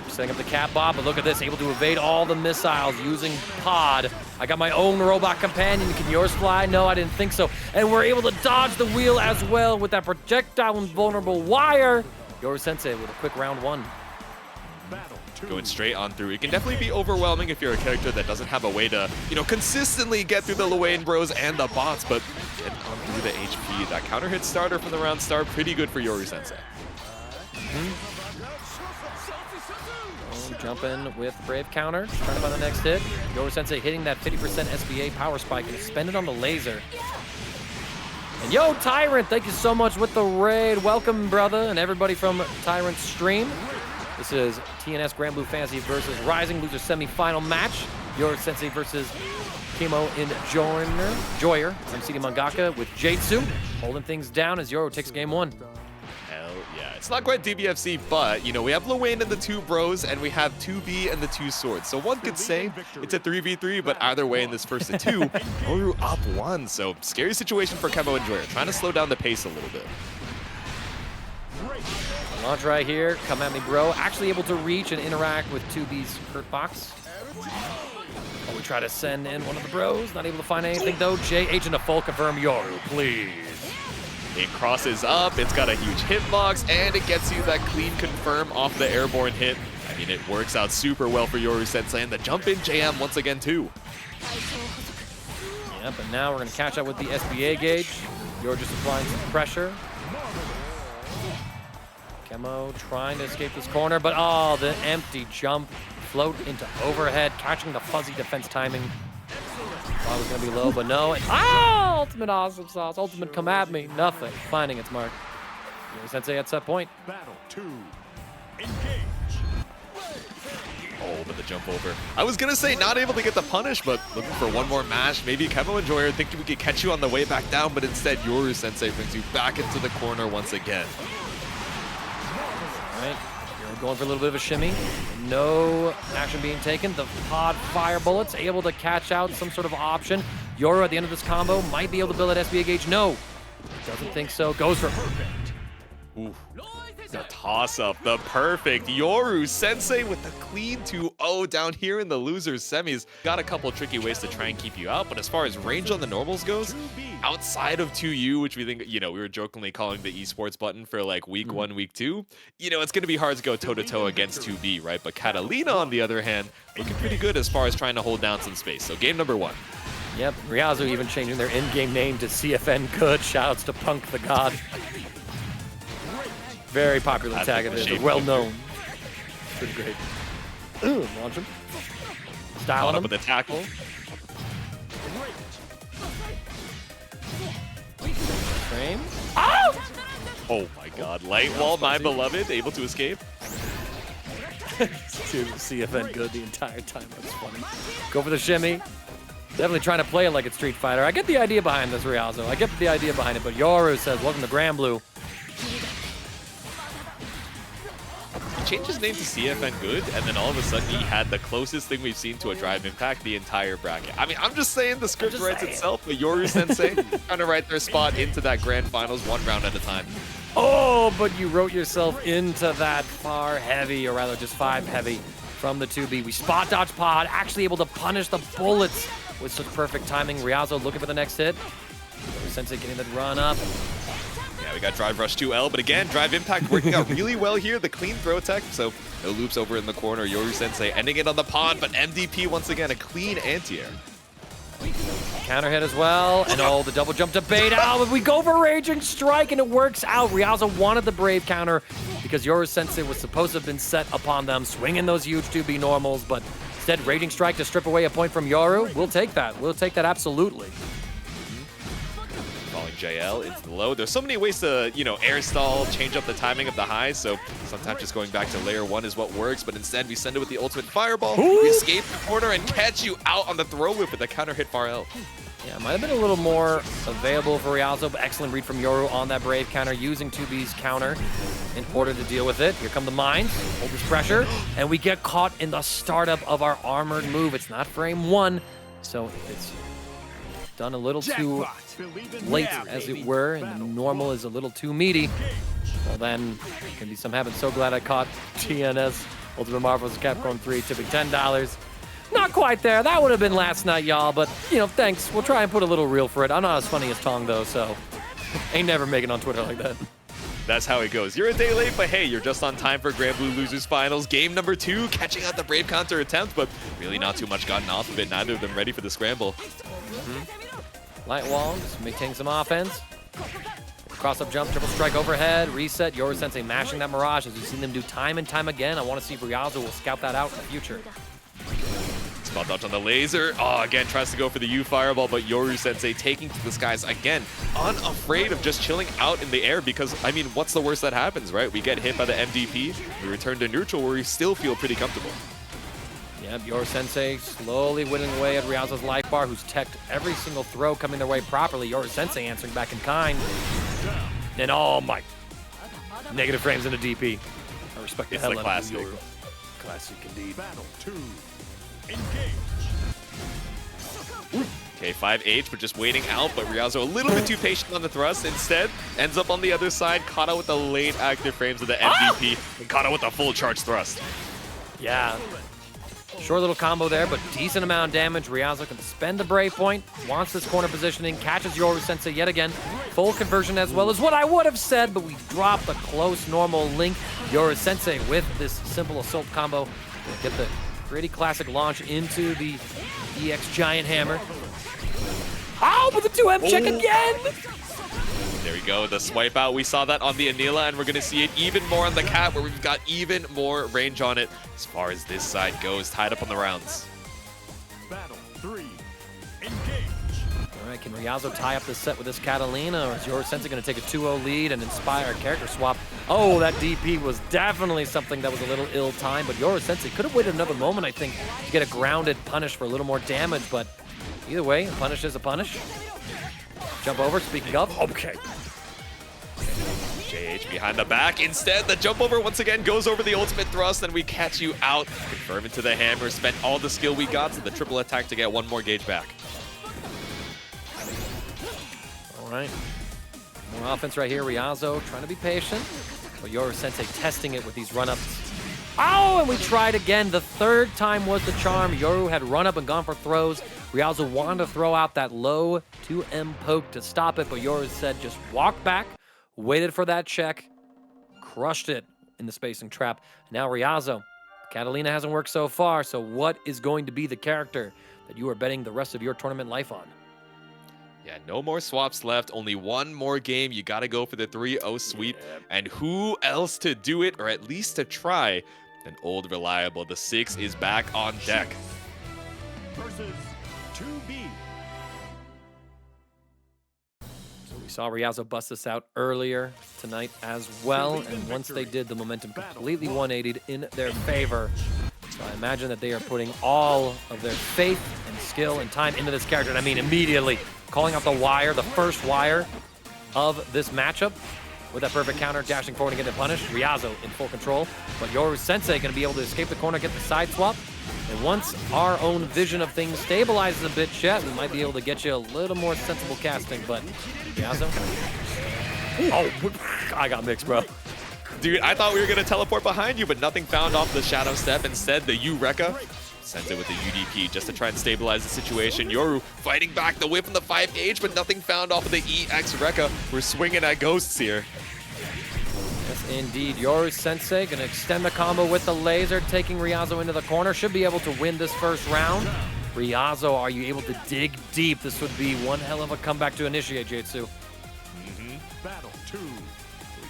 Setting up the cat bob, but look at this, able to evade all the missiles using pod. I got my own robot companion. Can yours fly? No, I didn't think so. And we're able to dodge the wheel as well with that projectile invulnerable wire. Yoru Sensei with a quick round 1. Going straight on through. It can definitely be overwhelming if you're a character that doesn't have a way to, consistently get through the Lowain bros and the bots, but get on through the HP. That counter hit starter from the round start, pretty good for Yoru Sensei. Jump in with Brave counter, trying to find the next hit. Yoru Sensei hitting that 50% SBA power spike and spend it on the laser. And yo, Tyrant, thank you so much with the raid. Welcome, brother, and everybody from Tyrant's stream. This is TNS Granblue Fantasy versus Rising Loser semifinal match. Yoru Sensei versus KemoEnjoyer. I'm CD Mangaka with Jatsu, holding things down as Yoru takes game 1. Hell yeah. It's not quite DBFC, but, we have Lowain and the 2 bros, and we have 2B and the 2 swords. So one could say it's a 3v3, but either way in this first to 2, Yoru up 1. So scary situation for KemoEnjoyer, trying to slow down the pace a little bit. Launch right here, come at me, bro. Actually able to reach and interact with 2B's hurt box. Oh, we try to send in one of the bros, not able to find anything though. J Agent of full confirm Yoru, please. It crosses up, it's got a huge hitbox, and it gets you that clean confirm off the airborne hit. I mean, it works out super well for Yoru Sensei, and the jump in JM once again too. Yep, and now we're gonna catch up with the SBA gauge. Yoru just applying some pressure. Kemo trying to escape this corner, but oh, the empty jump. Float into overhead, catching the fuzzy defense timing. Thought it was gonna be low, but no. Ultimate awesome sauce, ultimate come at me. Nothing, finding its mark. Yoru Sensei at set point. Battle 2. Engage. Oh, but the jump over. I was gonna say not able to get the punish, but looking for one more mash. Maybe KemoEnjoyer thinking we could catch you on the way back down, but instead Yoru Sensei brings you back into the corner once again. Right, you're going for a little bit of a shimmy. No action being taken. The pod fire bullets able to catch out some sort of option. Yoru at the end of this combo might be able to build that SBA gauge. No, doesn't think so. Goes for perfect. Ooh. The toss-up, the perfect Yoru Sensei with the clean 2-0 down here in the losers semis. Got a couple tricky ways to try and keep you out, but as far as range on the normals goes, outside of 2U, which we think, we were jokingly calling the esports button for like week 1, week 2, it's going to be hard to go toe-to-toe against 2B, right? But Katalina, on the other hand, looking pretty good as far as trying to hold down some space. So game number 1. Yep, Ryazo even changing their in-game name to CFN Good. Shoutouts to Punk the God. Very popular tag it is, well known. Pretty great. Launch him. Styling him. With the tackle. Frame. Oh! Oh my god. Light wall, my beloved, able to escape. To CFN good the entire time. That's funny. Go for the shimmy. Definitely trying to play it like it's Street Fighter. I get the idea behind this, Ryazo. I get the idea behind it, but Yoru says, welcome to Granblue. He changed his name to CFN Good, and then all of a sudden he had the closest thing we've seen to a Drive Impact the entire bracket. I mean, I'm just saying the script writes itself, but Yoru Sensei trying to write their spot into that grand finals one round at a time. Oh, but you wrote yourself into that far heavy, or rather just 5 heavy from the 2B. We spot dodge pod, actually able to punish the bullets with such perfect timing. Ryazo looking for the next hit. Sensei getting that run up. Yeah, we got Drive Rush 2L, but again, Drive Impact working out really well here. The clean throw tech, so no loops over in the corner. Yoru Sensei ending it on the pod, but MDP once again, a clean anti-air. Counter hit as well, and oh, the double jump to bait out, but we go for Raging Strike, and it works out. Ryazo wanted the Brave counter because Yoru Sensei was supposed to have been set upon them, swinging those huge 2B normals, but instead, Raging Strike to strip away a point from Yoru. We'll take that. We'll take that absolutely. Falling JL into the low. There's so many ways to, you know, air stall, change up the timing of the highs, so sometimes just going back to layer 1 is what works, but instead we send it with the ultimate fireball. Ooh. We escape the corner and catch you out on the throw whip with the counter hit far L. Yeah, might have been a little more available for Ryazo, but excellent read from Yoru on that Brave counter, using 2B's counter in order to deal with it. Here come the mines, hold this pressure, and we get caught in the startup of our armored move. It's not frame 1, so it's done a little too late, as it were, and the normal is a little too meaty. Well then, it can be some heaven. So glad I caught TNS, Ultimate Marvels Capcom 3, tipping $10. Not quite there. That would have been last night, y'all, but, you know, thanks. We'll try and put a little reel for it. I'm not as funny as Tong, though, so ain't never making on Twitter like that. That's how it goes. You're a day late, but hey, you're just on time for Granblue Losers Finals. Game number 2, catching out the Brave counter attempt, but really not too much gotten off of it. Neither of them ready for the scramble. Light wall, just maintaining some offense. Cross-up jump, triple strike overhead, reset. Yoru Sensei mashing that Mirage, as we've seen them do time and time again. I want to see if Ryazo will scout that out in the future. Spot dodge on the laser. Oh, again, tries to go for the U fireball, but Yoru Sensei taking to the skies again, unafraid of just chilling out in the air because, I mean, what's the worst that happens, right? We get hit by the MDP, we return to neutral where we still feel pretty comfortable. Yep, Yoru Sensei slowly whittling away at Ryazo's life bar, who's teched every single throw coming their way properly. Yoru Sensei answering back in kind. And oh my, negative frames into DP. I respect the hell out of Yoru. Classic indeed. Battle 2. Engage. Okay, 5H, but just waiting out, but Ryazo a little bit too patient on the thrust. Instead, ends up on the other side, caught out with the late active frames of the MVP, and caught out with a full charge thrust. Yeah. Short little combo there, but decent amount of damage. Ryazo can spend the Brave point, wants this corner positioning, catches Yoru Sensei yet again. Full conversion as well as what I would have said, but we dropped the close normal link. Yoru Sensei with this simple assault combo. Get the pretty classic launch into the EX Giant Hammer. Oh, but the 2M check again! There we go, the swipe out. We saw that on the Anila, and we're going to see it even more on the Cat, where we've got even more range on it as far as this side goes, tied up on the rounds. Battle 3. Engage. All right, can Ryazo tie up the set with this Katalina, or is Yoru Sensei going to take a 2-0 lead and inspire a character swap? Oh, that DP was definitely something that was a little ill-timed, but Yoru Sensei could have waited another moment, I think, to get a grounded punish for a little more damage, but either way, a punish is a punish. Jump over, speaking of, okay. JH behind the back. Instead, the jump over once again goes over the ultimate thrust, and we catch you out. Confirm into the hammer, spent all the skill we got, so the triple attack to get one more gauge back. All right. More offense right here. Ryazo trying to be patient, but Yoru Sensei testing it with these run-ups. Oh, and we tried again. The third time was the charm. Yoru had run up and gone for throws. Ryazo wanted to throw out that low 2M poke to stop it, but Yoru said just walk back, waited for that check, crushed it in the spacing trap. Now Ryazo, Katalina hasn't worked so far, so what is going to be the character that you are betting the rest of your tournament life on? Yeah, no more swaps left. Only one more game. You got to go for the 3-0 sweep. And who else to do it, or at least to try, than old reliable. The 6 is back on deck. versus 2B. So we saw Ryazo bust this out earlier tonight as well, and once they did, the momentum completely 180'd in their favor. So I imagine that they are putting all of their faith and skill and time into this character, and I mean immediately calling out the wire, the first wire of this matchup with that perfect counter, dashing forward and getting punished. Ryazo in full control, but Yoru Sensei going to be able to escape the corner, get the side swap. And once our own vision of things stabilizes a bit, Chet, we might be able to get you a little more sensible casting, but Ryazo? Oh, I got mixed, bro. Dude, I thought we were gonna teleport behind you, but nothing found off the Shadow Step. Instead, the Eureka sent it with the UDP just to try and stabilize the situation. Yoru fighting back the whip and the 5H, but nothing found off of the EX Rekka. We're swinging at ghosts here. Yes, indeed. Yoru Sensei gonna extend the combo with the laser, taking Ryazo into the corner. Should be able to win this first round. Ryazo, are you able to dig deep? This would be one hell of a comeback to initiate, Jitsu. Battle 2.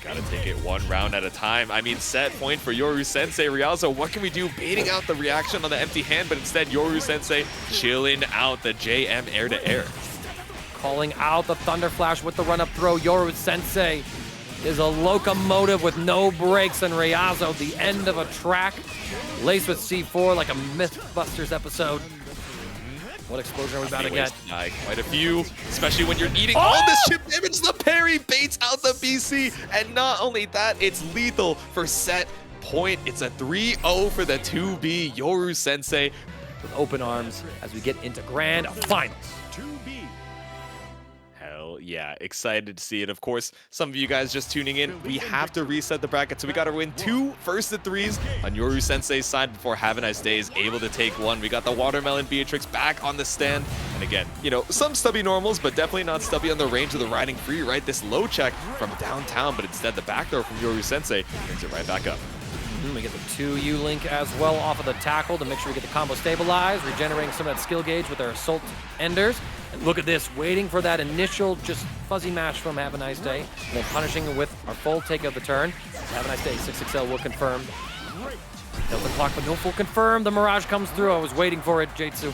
Gotta take it one round at a time. I mean, set point for Yoru Sensei. Ryazo, what can we do? Baiting out the reaction on the empty hand, but instead Yoru Sensei chilling out the JM air-to-air. Calling out the Thunder Flash with the run-up throw. Yoru Sensei is a locomotive with no brakes, and Ryazo, the end of a track, laced with C4 like a Mythbusters episode. What explosion are we about to get? Quite a few, especially when you're eating all this chip damage. The parry baits out the BC, and not only that, it's lethal for set point. It's a 3-0 for the 2B Yoru Sensei. With open arms as we get into Grand Finals. 2B. Hell yeah, excited to see it. Of course, some of you guys just tuning in, we have to reset the bracket, so we got to win 2 first-to-3s on Yoru Sensei's side before Havaniceday is able to take one. We got the Watermelon Beatrix back on the stand, and again, you know, some stubby normals, but definitely not stubby on the range of the riding free, right? This low check from downtown, but instead the back throw from Yoru Sensei brings it right back up. We get the 2U link as well off of the tackle to make sure we get the combo stabilized, regenerating some of that skill gauge with our Assault Enders. And look at this, waiting for that initial just fuzzy mash from Havaniceday, and then punishing with our full take of the turn. Havaniceday, 6XL will confirm. Delta clock, but no full confirm. The Mirage comes through. I was waiting for it, Jitsu.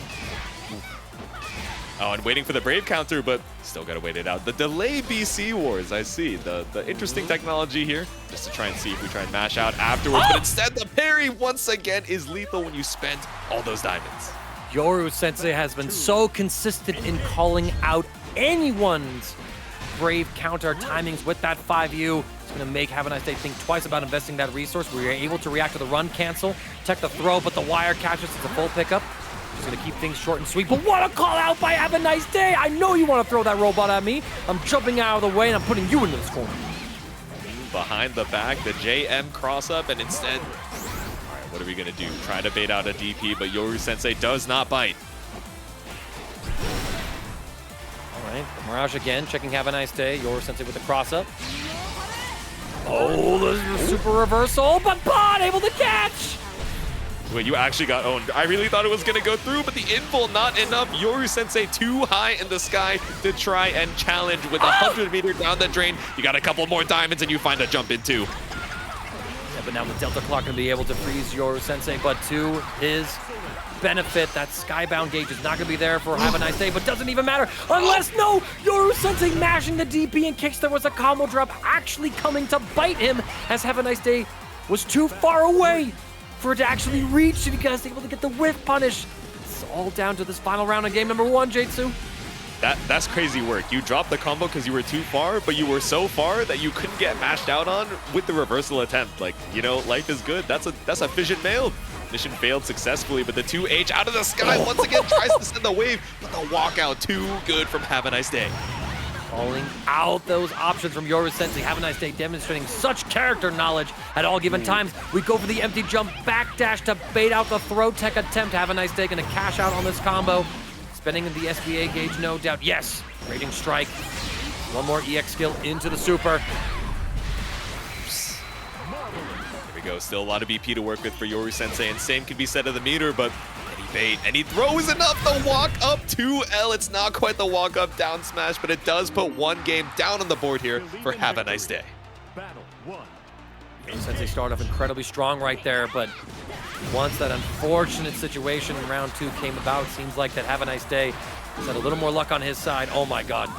Oh, and waiting for the Brave counter, but still gotta wait it out. The delay BC wars, I see. The interesting technology here, just to try and see if we try and mash out afterwards. But instead, the parry once again is lethal when you spend all those diamonds. Yoru Sensei has been so consistent in calling out anyone's Brave counter timings with that 5U. It's going to make Havaniceday think twice about investing that resource. We are able to react to the run cancel, tech the throw, but the wire catches. It's a full pickup. He's going to keep things short and sweet. But what a call out by Havaniceday! I know you want to throw that robot at me. I'm jumping out of the way and I'm putting you into this corner. Behind the back, the JM cross up, and instead, all right, what are we going to do? Try to bait out a DP, but Yoru Sensei does not bite. All right, the Mirage again, checking Havaniceday. Yoru Sensei with the cross up. Oh, the super reversal, but Bond able to catch! Wait, you actually got owned. I really thought it was gonna go through, but the info not enough. Yoru Sensei too high in the sky to try and challenge with 100 meter down the drain. You got a couple more diamonds and you find a jump in too. Yeah, but now the Delta Clock gonna be able to freeze Yoru Sensei, but to his benefit, that Skybound gauge is not gonna be there for Havaniceday, but doesn't even matter unless, no, Yoru Sensei mashing the DP in case there was a combo drop actually coming to bite him as Havaniceday was too far away for it to actually reach, and you guys able to get the whiff punish. It's all down to this final round of game number 1, Jitsu. That's crazy work. You dropped the combo because you were too far, but you were so far that you couldn't get mashed out on with the reversal attempt. Like, you know, life is good. That's a fission failed. Mission failed successfully, but the 2H out of the sky once again tries to send the wave, but the walkout too good from Havaniceday. Calling out those options from Yoru Sensei. Havaniceday demonstrating such character knowledge at all given times. We go for the empty jump backdash to bait out the throw tech attempt. Havaniceday gonna cash out on this combo. Spending the SBA gauge, no doubt. Yes, rating strike. One more EX skill into the super. There we go, still a lot of BP to work with for Yoru Sensei, and same can be said of the meter, but bait, and he throws enough to walk up 2L. It's not quite the walk up down smash, but it does put one game down on the board here for Havaniceday. Battle 1. Yoru Sensei started off incredibly strong right there, but once that unfortunate situation in round 2 came about, seems like that Havaniceday has had a little more luck on his side. Oh my god.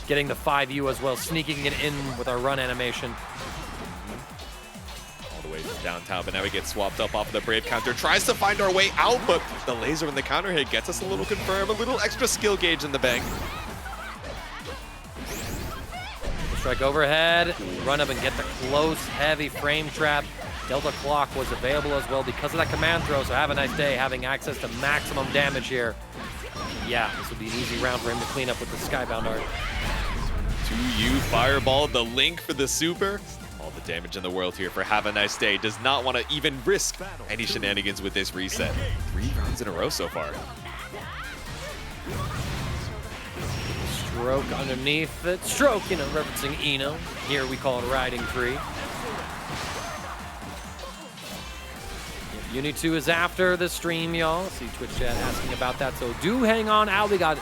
Getting the 5U as well, sneaking it in with our run animation. All the way from downtown, but now we get swapped up off of the Brave counter. Tries to find our way out, but the laser and the counter hit gets us a little confirm, a little extra skill gauge in the bank. Strike overhead, run up and get the close, heavy frame trap. Delta Clock was available as well because of that command throw, so Havaniceday having access to maximum damage here. Yeah, this would be an easy round for him to clean up with the Skybound art. 2U Fireball, the link for the super. All the damage in the world here for Havaniceday. Does not want to even risk any shenanigans with this reset. 3 rounds in a row so far. Stroke underneath it. Stroke, you know, referencing Eno. Here we call it riding free. Uni 2 is after the stream, y'all. See Twitch chat asking about that, so do hang on out. We got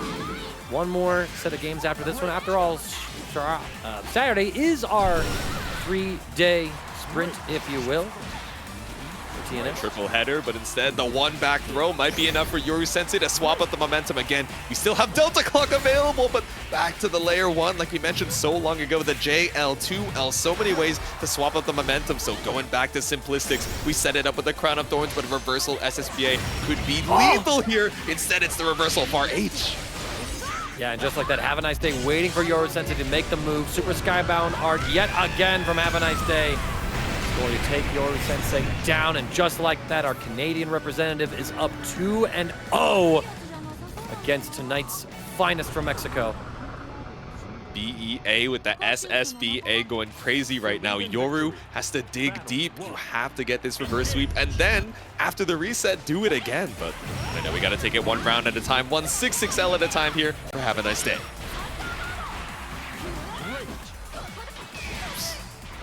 one more set of games after this one. After all, Saturday is our 3-day sprint, if you will. TNS. Triple header, but instead the one back throw might be enough for Yoru Sensei to swap up the momentum again. We still have Delta Clock available, but back to the layer 1, like we mentioned so long ago, the JL2L, so many ways to swap up the momentum. So going back to simplistics, we set it up with the Crown of Thorns, but a reversal SSBA could be lethal here. Instead, it's the reversal Far H. Yeah, and just like that, Havaniceday waiting for Yoru Sensei to make the move. Super Skybound art yet again from Havaniceday. Going to take Yoru Sensei down, and just like that, our Canadian representative is up 2-0 against tonight's finest from Mexico. BEA with the SSBA going crazy right now. Yoru has to dig deep. You have to get this reverse sweep, and then after the reset, do it again. But I know we got to take it one round at a time, 166L at a time here for Havaniceday.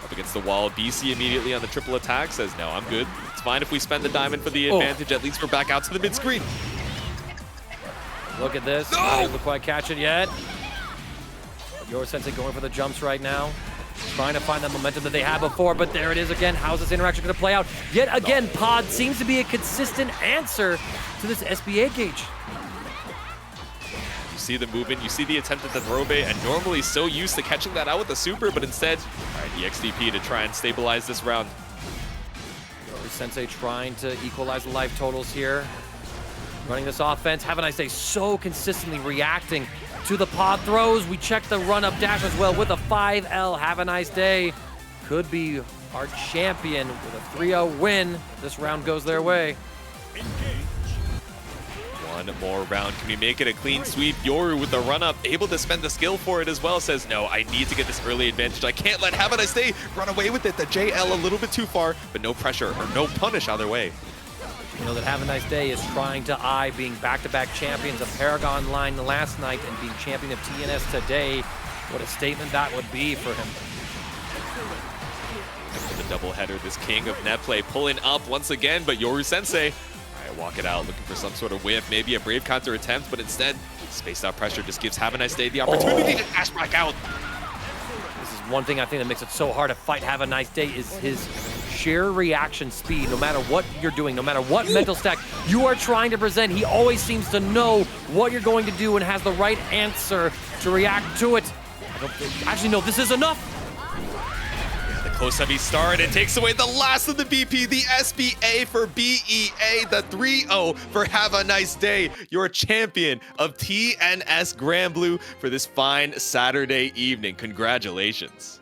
Up against the wall, BC immediately on the triple attack says, no, I'm good. It's fine if we spend the diamond for the advantage. At least we're back out to the mid-screen. Look at this. Not able to quite catch it yet. Yoru Sensei going for the jumps right now. Trying to find that momentum that they had before, but there it is again. How's this interaction going to play out? Yet again, Pod seems to be a consistent answer to this SBA gauge. You see the movement, you see the attempt at the throw bait, and normally so used to catching that out with the super, but instead, all right, the XDP to try and stabilize this round. Yoru Sensei trying to equalize the life totals here. Running this offense. Havaniceday so consistently reacting to the pod throws. We check the run-up dash as well with a 5L. Havaniceday could be our champion with a 3-0 win if this round goes their way. One more round. Can we make it a clean sweep? Yoru with the run-up, able to spend the skill for it as well, says, no, I need to get this early advantage. I can't let Havaniceday run away with it. The JL a little bit too far, but no pressure or no punish either way. You know that Havaniceday is trying to eye being back-to-back champions of Paragon line last night and being champion of TNS today. What a statement that would be for him. For the double header, this king of net play pulling up once again, but Yoru Sensei, all right, walk it out, looking for some sort of whiff, maybe a brave counter attempt, but instead, spaced out pressure just gives Havaniceday the opportunity to dash back out. This is one thing I think that makes it so hard to fight Havaniceday is his sheer reaction speed. No matter what you're doing, no matter what mental stack you are trying to present, he always seems to know what you're going to do and has the right answer to react to it. I don't think, actually, no, this is enough. The close heavy start, it takes away the last of the BP, the SBA for BEA, the 3-0 for Havaniceday, your champion of TNS Granblue for this fine Saturday evening. Congratulations.